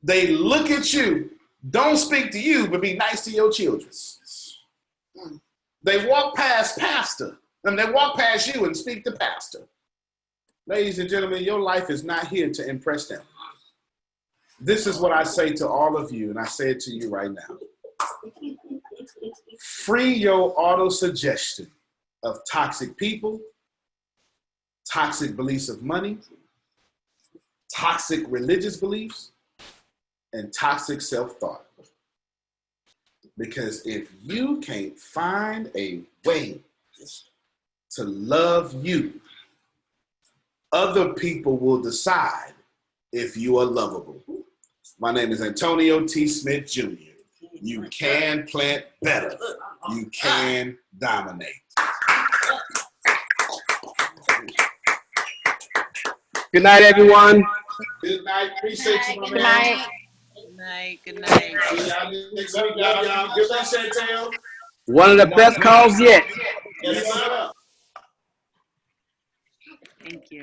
They look at you, don't speak to you, but be nice to your children. They walk past pastor, and they walk past you and speak to pastor. Ladies and gentlemen, your life is not here to impress them. This is what I say to all of you, and I say it to you right now. Free your auto-suggestion of toxic people, toxic beliefs of money, toxic religious beliefs, and toxic self-thought. Because if you can't find a way to love you, other people will decide if you are lovable. My name is Antonio T. Smith Jr. You can plant better. You can dominate. Good night, everyone. Good night. Appreciate you, my Good man. night. Good night. Good night. See y'all next week, y'all. Give that Chantel. One of the best calls yet. Yes, sir. Thank you.